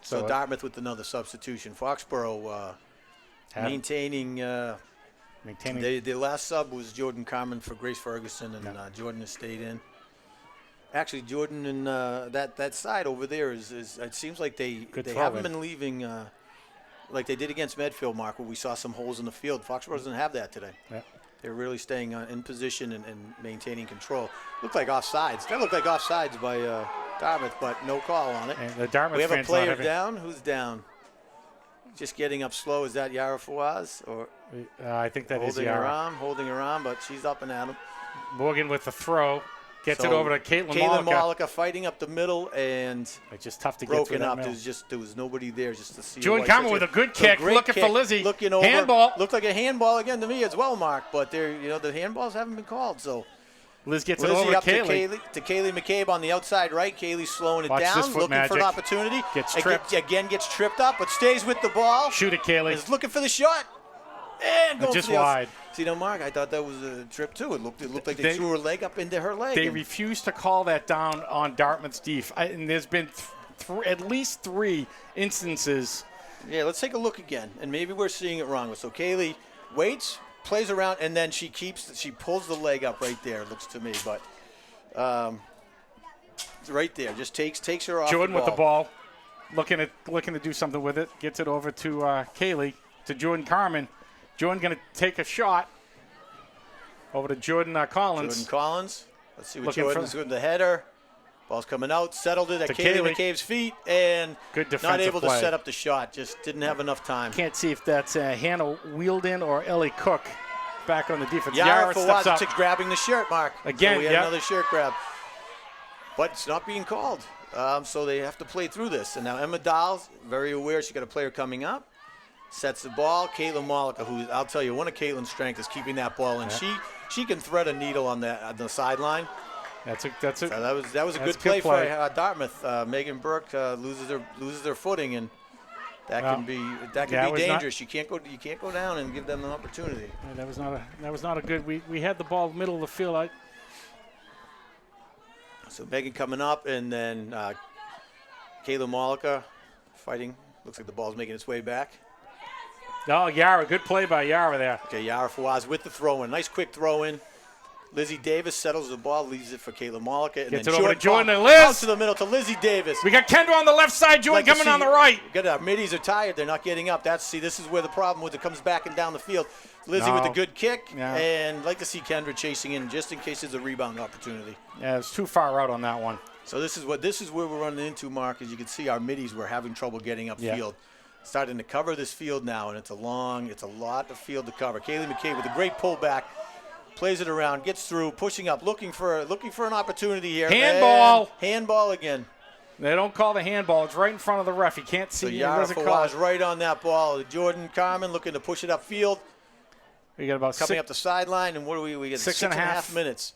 So Dartmouth with another substitution. Foxboro maintaining. The last sub was Jordan Carmen for Grace Ferguson, and Jordan has stayed in. Actually, Jordan and that side over there is it seems like they haven't been leaving like they did against Medfield, Mark, where we saw some holes in the field. Foxborough doesn't have that today. Yeah. They're really staying in position and maintaining control. Looked like offsides. That looked like offsides by Dartmouth, but no call on it. And the Dartmouth we have a fans player not having- down. Who's down? Just getting up slow. Is that Yara Fawaz? Or I think that is holding her Yara. arm, but she's up and at him. Morgan with the throw. Gets it So, over to Caitlin Caitlin Malika. Malika fighting up the middle, and It's just tough to get through broken that up. middle. There was nobody there just to see. Jordan White Carmen Sox. with a good So kick. great Looking for Lizzie. Looking over. Handball. Looked like a handball again to me as well, Mark. But the handballs haven't been called. So Liz gets it Lizzie over up to Kaylee. to Kaylee McCabe on the outside right. Kaylee's slowing it Watch down, this foot looking for magic. an opportunity. Gets Again- tripped. Again, gets tripped up, but stays with the ball. Shoot it, Kaylee. Is looking for the shot. And going Just for the wide. See, now, Mark, I thought that was a trip too. It looked like they They- threw her leg up into her leg. They and- refuse to call that down on Dartmouth's def. And there's been at least 3 instances. Yeah, let's take a look again, and maybe we're seeing it wrong. So Kaylee waits, plays around, and then she pulls the leg up right there. It looks to me, but right there, just takes her off. Jordan the with the ball, looking to do something with it. Gets it over to Kaylee, to Jordan Carmen. Jordan going to take a shot over to Jordan Collins. Jordan Collins. Let's see what Looking Jordan's for- doing. The header. Ball's coming out, settled it at To Kaylee Kaylee. McCabe's feet, and Good not defensive able play. to set up the shot. Just didn't have enough time. Can't see if that's Hannah Wielden or Ellie Cook back on the defense. Yara steps up. Fawaz grabbing the shirt, Mark. Again, so we had yep. another shirt grab. But it's not being called. So they have to play through this. And now Emma Dahl's very aware she's got a player coming up. Sets the ball. Caitlin Malika, who I'll tell you, one of Caitlin's strengths is keeping that ball in. Yeah. She can thread a needle on the sideline. That's a So that was a That's good a play, good play. for Dartmouth. Megan Burke loses their footing, and that Well, can be yeah, it was not- dangerous. You can't go down and give them an opportunity. Yeah, that was not a good. We had the ball middle of the field. So Megan coming up, and then Kayla Malika fighting. Looks like the ball's making its way back. Oh, Yara, good play by Yara there. Okay, Yara Fawaz with the throw-in. Nice quick throw-in. Lizzie Davis settles the ball, leaves it for Kayla Malika. And Gets then it over to Jordan Jordan and Collins Liz. out to the middle to Lizzie Davis. We got Kendra on the left side, Jordan Like to coming on see- the right. Good, our middies are tired. They're not getting up. This is where the problem with it comes back and down the field. Lizzie with a No. good kick, Yeah. and like to see Kendra chasing in just in case there's a rebound opportunity. Yeah, it's too far out on that one. So this is where we're running into, Mark. As you can see, our middies were having trouble getting Yeah. upfield. Starting to cover this field now, and it's a lot of field to cover. Kaylee McCabe with a great pullback, plays it around, gets through, pushing up, looking for an opportunity here. Handball. And handball again. They don't call the handball. It's right in front of the ref. He can't see So it. He Yara doesn't call Fawaz it. right on that ball. Jordan Carmen looking to push it upfield, We got about coming up the sideline, and what do we get? Six and a half. minutes.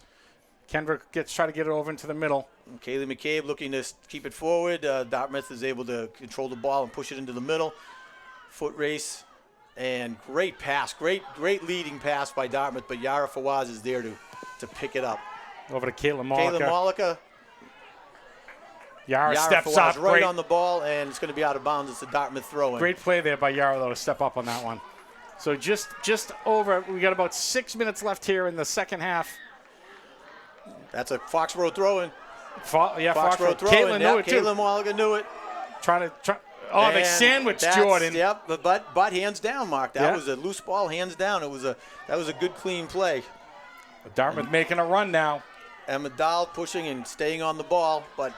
Kendra try to get it over into the middle. And Kaylee McCabe looking to keep it forward. Dartmouth is able to control the ball and push it into the middle. Foot race, and great pass, great leading pass by Dartmouth, but Yara Fawaz is there to pick it up. Over to Caitlin Malika. Kayla Malika, Yara steps Fawaz up. right Great, on the ball, and it's going to be out of bounds. It's a Dartmouth throw-in. great play there by Yara, though, to step up on that one. So just over, we got about 6 minutes left here in the second half. That's a Foxboro throw-in. Foxboro Foxboro throw-in. Caitlin knew it, too. Kayla Malika knew it. Oh, they And sandwiched that's- Jordan. Yep, but hands down, Mark. That Yeah. was a loose ball, hands down. That was a good, clean play. Dartmouth making a run now. Emma Dahl pushing and staying on the ball, but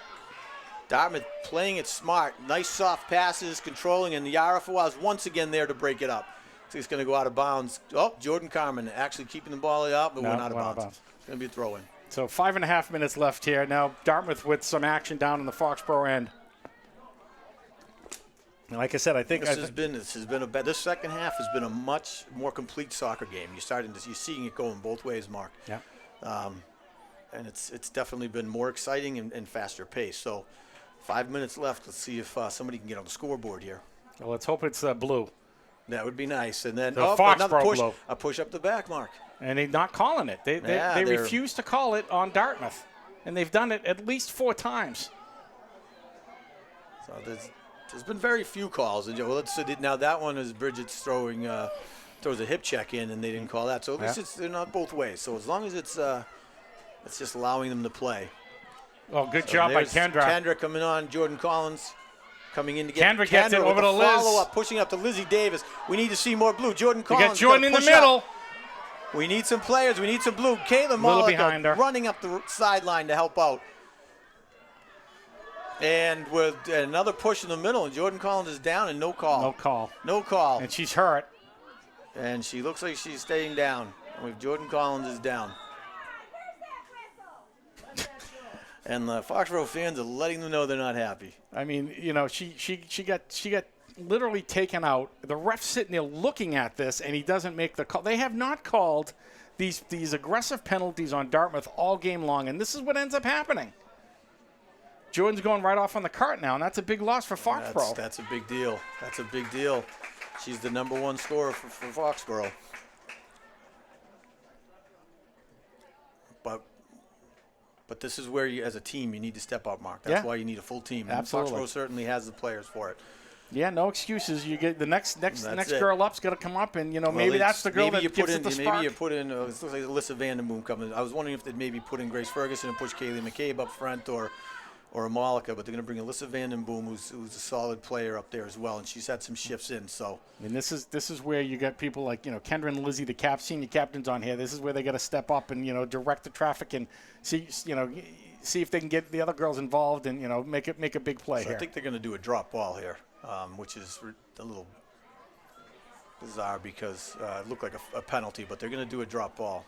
Dartmouth playing it smart. Nice soft passes, controlling, and Yara Fawaz once again there to break it up. So it's going to go out of bounds. Oh, Jordan Carmen actually keeping the ball up, but No, went out of went out of bounds. bounds. It's going to be a throw-in. So 5.5 minutes left here. Now Dartmouth with some action down in the Foxboro end. And like I said, I think This second half has been a much more complete soccer game. You're seeing it going both ways, Mark. Yeah. And it's definitely been more exciting and faster pace. So 5 minutes left. Let's see if somebody can get on the scoreboard here. Well, let's hope it's blue. That would be nice. And then The another Foxboro push, blow. a push up the back, Mark. And they're not calling it. They refuse to call it on Dartmouth. And they've done it at least 4 times. So there's been very few calls. And let's see, now that one is Bridget's throws a hip check in, and they didn't call that. So at least they're not both ways. So as long as it's just allowing them to play. Oh, good job by Kendra. Kendra coming on. Jordan Collins coming in to get Kendra gets it over to Liz. Follow-up, pushing up to Lizzie Davis. We need to see more blue. Jordan Collins. You got Jordan in the middle. We need some players. We need some blue. Kayla Mollica running up the sideline to help out. And with another push in the middle, and Jordan Collins is down and no call. No call. And she's hurt. And she looks like she's staying down. With Jordan Collins is down. And the Foxboro fans are letting them know they're not happy. I mean, she got literally taken out. The ref's sitting there looking at this, and he doesn't make the call. They have not called these aggressive penalties on Dartmouth all game long, and this is what ends up happening. Jordan's going right off on the cart now, and that's a big loss for Foxboro. That's a big deal. That's a big deal. She's the #1 scorer for Foxboro. But this is where, as a team, you need to step up, Mark. That's why you need a full team. And Absolutely. Foxboro certainly has the players for it. Yeah, no excuses. You get the next girl up's got to come up, and maybe that's the girl that gives it the spark. Maybe you put in it looks like Alyssa Vandenboom coming. I was wondering if they'd maybe put in Grace Ferguson and push Kaylee McCabe up front, or a Malika, but they're going to bring Alyssa Vandenboom, who's a solid player up there as well, and she's had some shifts in. So, I mean, this is where you got people like Kendra and Lizzie, the senior captains on here. This is where they got to step up and direct the traffic and see if they can get the other girls involved and make a big play here. I think they're going to do a drop ball here, which is a little bizarre because it looked like a penalty, but they're going to do a drop ball.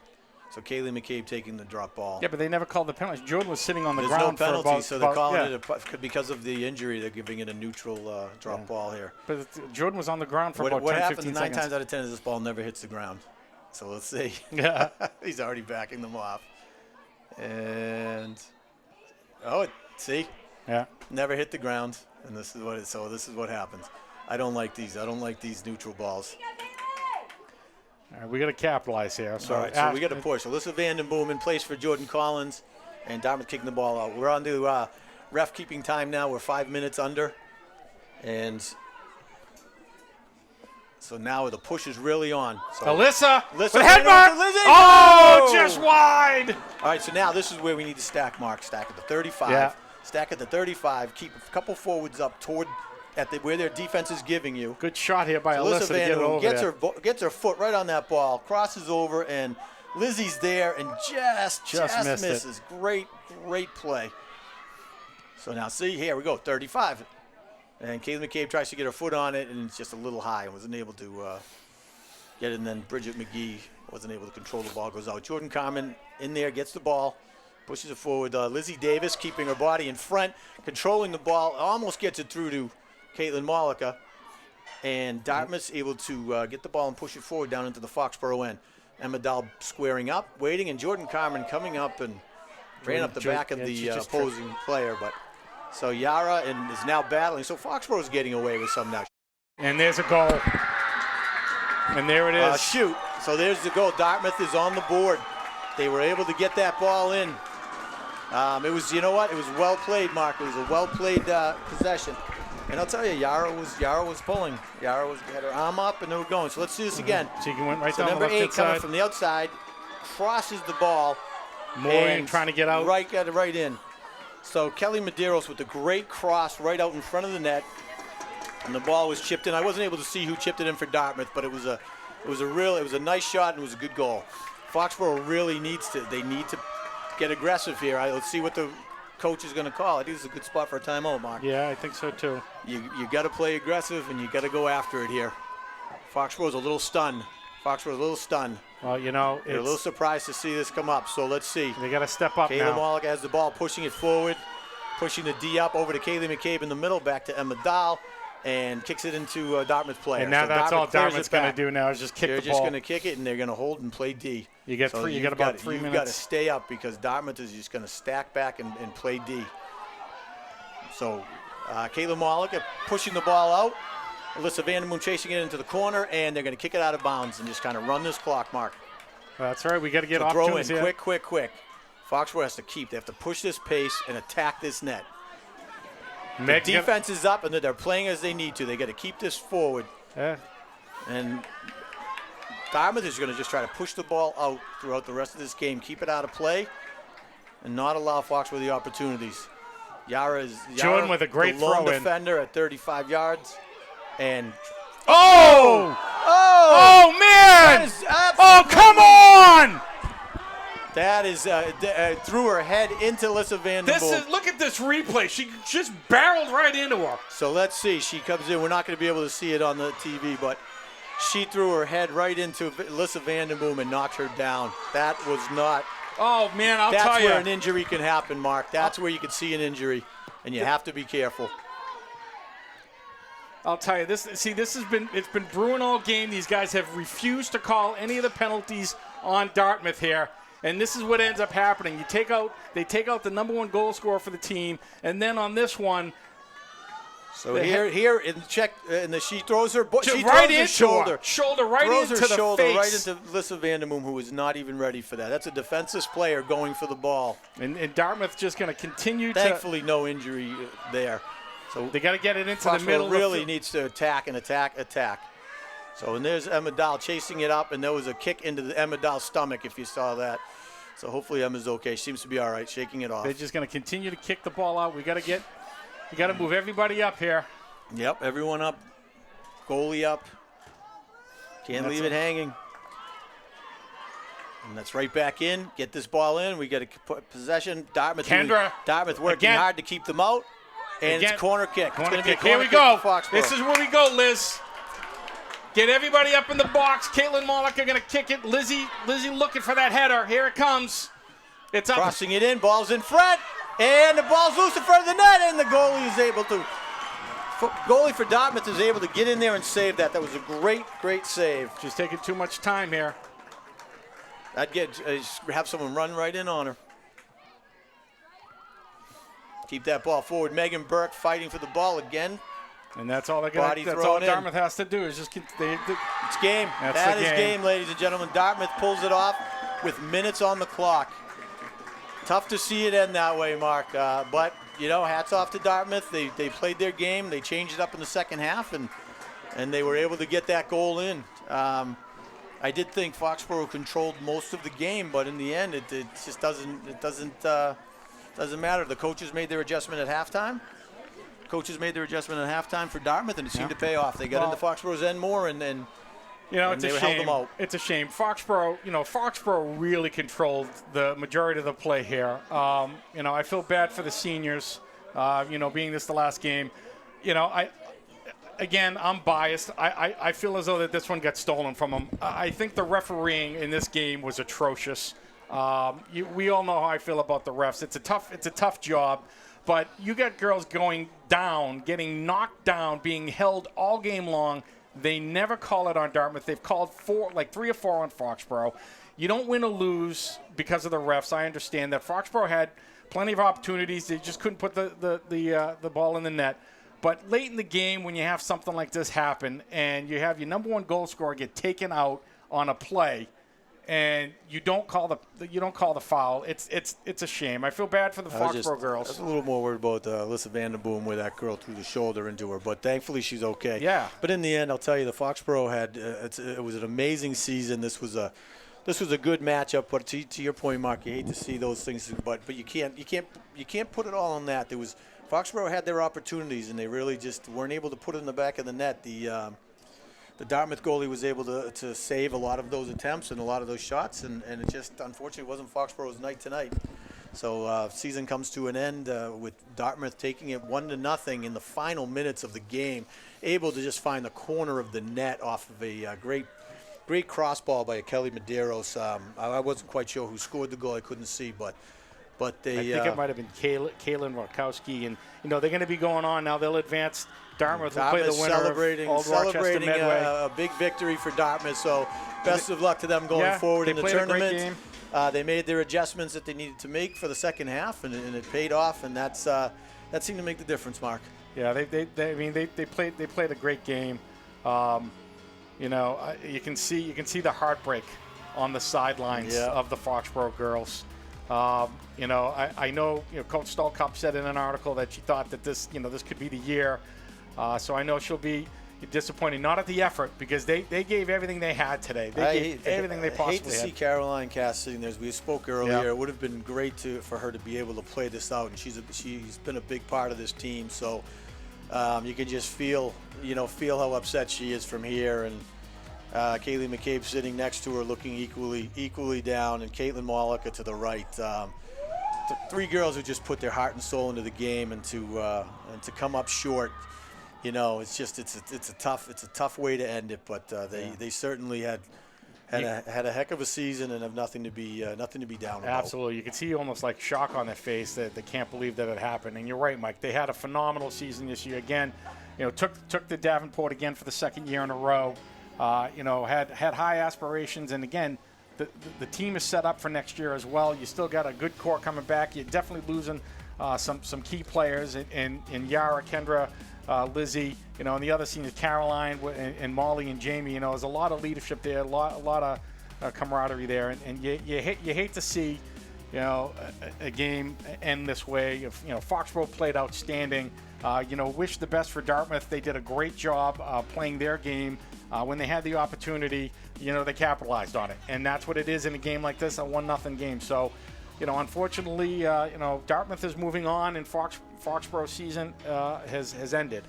So Kaylee McCabe taking the drop ball. Yeah, but they never called the penalty. Jordan was sitting on the ground. There's no penalty, for about, so they're calling it because of the injury. They're giving it a neutral drop ball here. But Jordan was on the ground for about 10, 15 seconds. What happens 9 times out of 10 is this ball never hits the ground. So let's see. Yeah. He's already backing them off. And see? Yeah. Never hit the ground, and this is what happens. I don't like these. I don't like these neutral balls. All right, we got to capitalize here. So, all right, so we got to push. Alyssa Vandenboom in place for Jordan Collins, and Dartmouth kicking the ball out. We're on to ref keeping time now. We're 5 minutes under, and so now the push is really on. So Alyssa with a head mark. Oh, just wide. All right, so now this is where we need to stack, Mark. Stack at the 35. Yeah. Stack at the 35. Keep a couple forwards up toward where their defense is giving you. Good shot here by Alyssa to get it over gets her foot right on that ball, crosses over, and Lizzie's there and just misses. Great play. So now see, here we go, 35. And Kaylee McCabe tries to get her foot on it, and it's just a little high and wasn't able to get it. And then Bridget McGee wasn't able to control the ball, goes out. Jordan Carmen in there, gets the ball, pushes it forward. Lizzie Davis keeping her body in front, controlling the ball, almost gets it through to Caitlin Malika, and Dartmouth's able to get the ball and push it forward down into the Foxboro end. Emma Dahl squaring up, waiting, and Jordan Carmen coming up and ran up the back of the opposing player. But so Yara is now battling. So Foxboro's getting away with some now. And there's a goal. And there it is. Shoot. So there's the goal. Dartmouth is on the board. They were able to get that ball in. It was, it was well played, Mark. It was a well played possession. And I'll tell you, Yara was pulling. Yara had her arm up, and they were going. So let's do this again. She went right so down the left-hand number 8 coming from the outside, crosses the ball. Mooring trying to get out. Got it right in. So Kelly Medeiros with a great cross right out in front of the net, and the ball was chipped in. I wasn't able to see who chipped it in for Dartmouth, but it was a nice shot, and it was a good goal. Foxboro really need to get aggressive here. Let's see what the coach is going to call. I think this is a good spot for a timeout, Mark. Yeah, I think so too. You got to play aggressive, and you got to go after it here. Foxboro's a little stunned. Well, they're a little surprised to see this come up. So let's see. They got to step up now. Kayla Malika has the ball, pushing it forward, pushing the D up over to Kaylee McCabe in the middle, back to Emma Dahl, and kicks it into Dartmouth player. And now that's all Dartmouth's going to do now is just kick the ball. They're just going to kick it, and they're going to hold and play D. You got about 3 minutes. You've got to stay up because Dartmouth is just going to stack back and play D. So Kayla Malika pushing the ball out. Alyssa Vandermoon chasing it into the corner, and they're going to kick it out of bounds and just kind of run this clock, Mark. That's right. We got to get So throw in opportunities here. quick. Foxborough has to keep. They have to push this pace and attack this net. The Meg- defense is up, and they're playing as they need to. They got to keep this forward. Yeah. And Dartmouth is going to just try to push the ball out throughout the rest of this game, keep it out of play, and not allow Foxborough the opportunities. Yara Jordan with a great the lone throw in. defender at 35 yards. And Oh! Oh, that man! is Oh, come on! That is threw her head into Alyssa Van der Boom. Look at this replay. She just barreled right into her. So let's see. She comes in. We're not going to be able to see it on the TV, but she threw her head right into Alyssa Van der Boom and knocked her down. That was not. Oh, man, I'll That's tell where you. an injury can happen, Mark. That's where you can see an injury, and you have to be careful. I'll tell you, it's been brewing all game. These guys have refused to call any of the penalties on Dartmouth here. And this is what ends up happening. They take out the number 1 goal scorer for the team, and then on this one, So here in check, and she throws her she right throws her into shoulder, right throws into her the shoulder face. right into Alyssa Van der Boom, who is not even ready for that. That's a defenseless player going for the ball. And Dartmouth just going to continue to. Thankfully, no injury there. So They got to get it into Foxborough the middle. really needs to attack. So and there's Emma Dahl chasing it up, and there was a kick into the Emma Dahl's stomach if you saw that. So hopefully Emma's okay. She seems to be all right, shaking it off. They're just going to continue to kick the ball out. We got to move everybody up here. Yep, everyone up. Goalie up. Can't leave it hanging. And that's right back in. Get this ball in. We got to put possession. Dartmouth working again. hard to keep them out. And Again. it's corner kick. Corner It's gonna be a kick. Here corner we kick go. for Foxborough. This is where we go, Liz. Get everybody up in the box. Caitlin Mollica going to kick it. Lizzie looking for that header. Here it comes. It's up. Crossing it in. Ball's in front. And the ball's loose in front of the net. And the goalie is able to. Goalie for Dartmouth is able to get in there and save that. That was a great save. She's taking too much time here. I'd have someone run right in on her. Keep that ball forward. Megan Burke fighting for the ball again. And that's all that's thrown all in. Dartmouth has to do is just It's game. That's That the is game. game, ladies and gentlemen. Dartmouth pulls it off with minutes on the clock. Tough to see it end that way, Mark. But, hats off to Dartmouth. They played their game. They changed it up in the second half, and they were able to get that goal in. I did think Foxborough controlled most of the game, but in the end, it just doesn't matter. The coaches made their adjustment at halftime. For Dartmouth, and it seemed to pay off. They got into Foxborough's end more, and then it's they a held shame. them out. It's a shame. Foxborough really controlled the majority of the play here. I feel bad for the seniors. Being this the last game, I'm biased. I feel as though that this one got stolen from them. I think the refereeing in this game was atrocious. We all know how I feel about the refs. It's a tough job, but you got girls going down, getting knocked down, being held all game long. They never call it on Dartmouth. They've called 3 or 4 on Foxborough. You don't win or lose because of the refs. I understand that Foxborough had plenty of opportunities. They just couldn't put the ball in the net. But late in the game, when you have something like this happen and you have your number 1 goal scorer get taken out on a play, and you don't call the foul, it's a shame. I feel bad for the Foxborough girls. I was a little more worried about Alyssa Van der Boom, where that girl threw the shoulder into her, but thankfully she's okay. Yeah. But in the end, I'll tell you, the Foxborough had it was an amazing season. This was a good matchup, but to your point, Mark, you hate to see those things, but you can't put it all on that. Foxborough had their opportunities, and they really just weren't able to put it in the back of the net. The Dartmouth goalie was able to save a lot of those attempts and a lot of those shots, and it just unfortunately wasn't Foxborough's night tonight. So season comes to an end with Dartmouth taking it 1-0 in the final minutes of the game, able to just find the corner of the net off of a great cross ball by Kelly Medeiros. I wasn't quite sure who scored the goal. I couldn't see, but they. I think it might have been Kaylin Warkowski, and they're going to be going on now. They'll advance. Dartmouth will play the winner celebrating of Old Rochester Medway. a big victory for Dartmouth. So best of luck to them going forward in the tournament. A great game. They made their adjustments that they needed to make for the second half, and it paid off, and that seemed to make the difference, Mark. Yeah, they played a great game. You can see the heartbreak on the sidelines Yeah. of the Foxboro girls. You know, I know, Coach Stolkup said in an article that she thought that this could be the year. So I know she'll be disappointed, not at the effort, because they gave everything they had today. They gave everything they possibly had. I hate to see Caroline Cass sitting there. As we spoke earlier, Yeah. it would have been great for her to be able to play this out, and she's been a big part of this team. So you can just feel how upset she is from here. And Kaylee McCabe sitting next to her, looking equally down, and Caitlin Mollica to the right. Three girls who just put their heart and soul into the game, and to come up short. It's a tough way to end it, but they certainly had a heck of a season and have nothing to be down about. Absolutely, you can see almost like shock on their face that they can't believe that it happened. And you're right, Mike. They had a phenomenal season this year. Again, took the Davenport again for the second year in a row. Had high aspirations, and again, the team is set up for next year as well. You still got a good core coming back. You're definitely losing some key players in Yara, Kendra, Lizzie, and the other seniors, Caroline and Molly and Jamie. There's a lot of leadership there, a lot of camaraderie there, and you hate to see a game end this way. Foxborough played outstanding. Wish the best for Dartmouth. They did a great job playing their game. When they had the opportunity, they capitalized on it, and that's what it is in a game like this, a 1-0 game. So, unfortunately, Dartmouth is moving on, and Foxborough season has ended.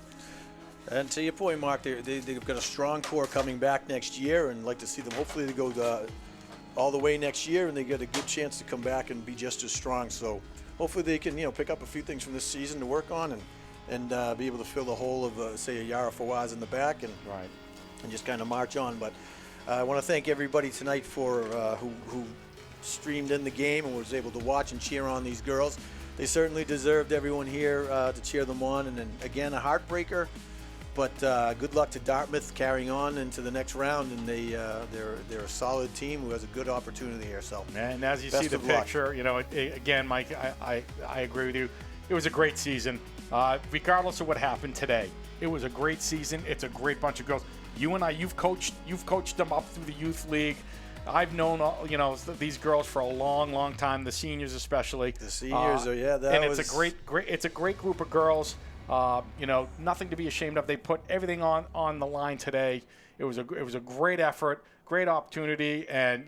And to your point, Mark, they've got a strong core coming back next year, and like to see them. Hopefully, they go all the way next year, and they get a good chance to come back and be just as strong. So, hopefully, they can pick up a few things from this season to work on, and be able to fill the hole of say a Yara Fawaz in the back, and just kind of march on. But I want to thank everybody tonight for who streamed in the game and was able to watch and cheer on these girls. They certainly deserved everyone here to cheer them on. And then again, a heartbreaker, but good luck to Dartmouth carrying on into the next round. And they're a solid team who has a good opportunity here. So, and as you see the picture, again, Mike, I agree with you. It was a great season, regardless of what happened today. It was a great season. It's a great bunch of girls. You and I, you've coached them up through the youth league. I've known these girls for a long time. The seniors especially. The seniors it's a great group of girls. Nothing to be ashamed of. They put everything on the line today. It was a great effort, great opportunity, and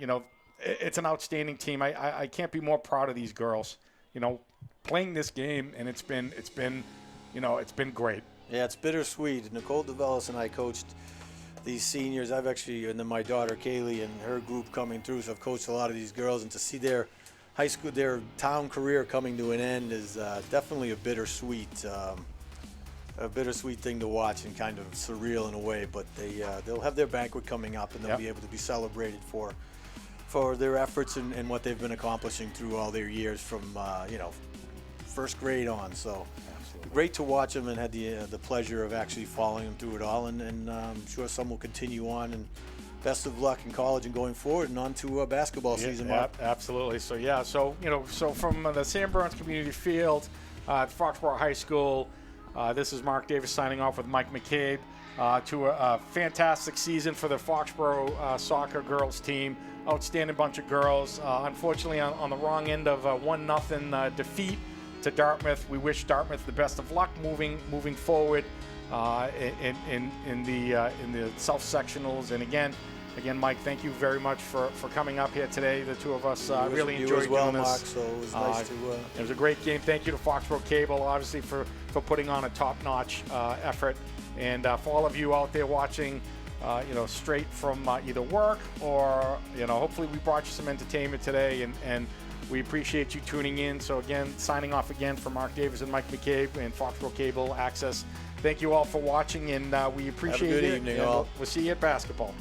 it's an outstanding team. I can't be more proud of these girls. Playing this game, and it's been great. Yeah, it's bittersweet. Nicole DeVellis and I coached these seniors. I've actually, and then my daughter Kaylee and her group coming through, so I've coached a lot of these girls, and to see their town career coming to an end is definitely a bittersweet thing to watch, and kind of surreal in a way. But they'll have their banquet coming up, and they'll be able to be celebrated for their efforts and what they've been accomplishing through all their years from first grade on. So. Great to watch them, and had the pleasure of actually following them through it all, and I'm sure some will continue on. And best of luck in college and going forward, and on to basketball season. Mark. Absolutely. So from the Sam Burns Community Field at Foxboro High School, this is Mark Davis signing off with Mike McCabe to a fantastic season for the Foxboro soccer girls team. Outstanding bunch of girls. Unfortunately, on the wrong end of a 1-0 defeat to Dartmouth. We wish Dartmouth the best of luck moving forward in the South sectionals. And again, Mike, thank you very much for coming up here today. The two of us really enjoyed doing this. Mark, so it was nice to. It was a great game. Thank you to Foxboro Cable, obviously, for putting on a top-notch effort, and for all of you out there watching. Straight from either work or hopefully we brought you some entertainment today, and we appreciate you tuning in. So again, signing off again for Mark Davis and Mike McCabe and Foxboro Cable Access. Thank you all for watching, and we appreciate it. Have a good evening, all. We'll see you at basketball.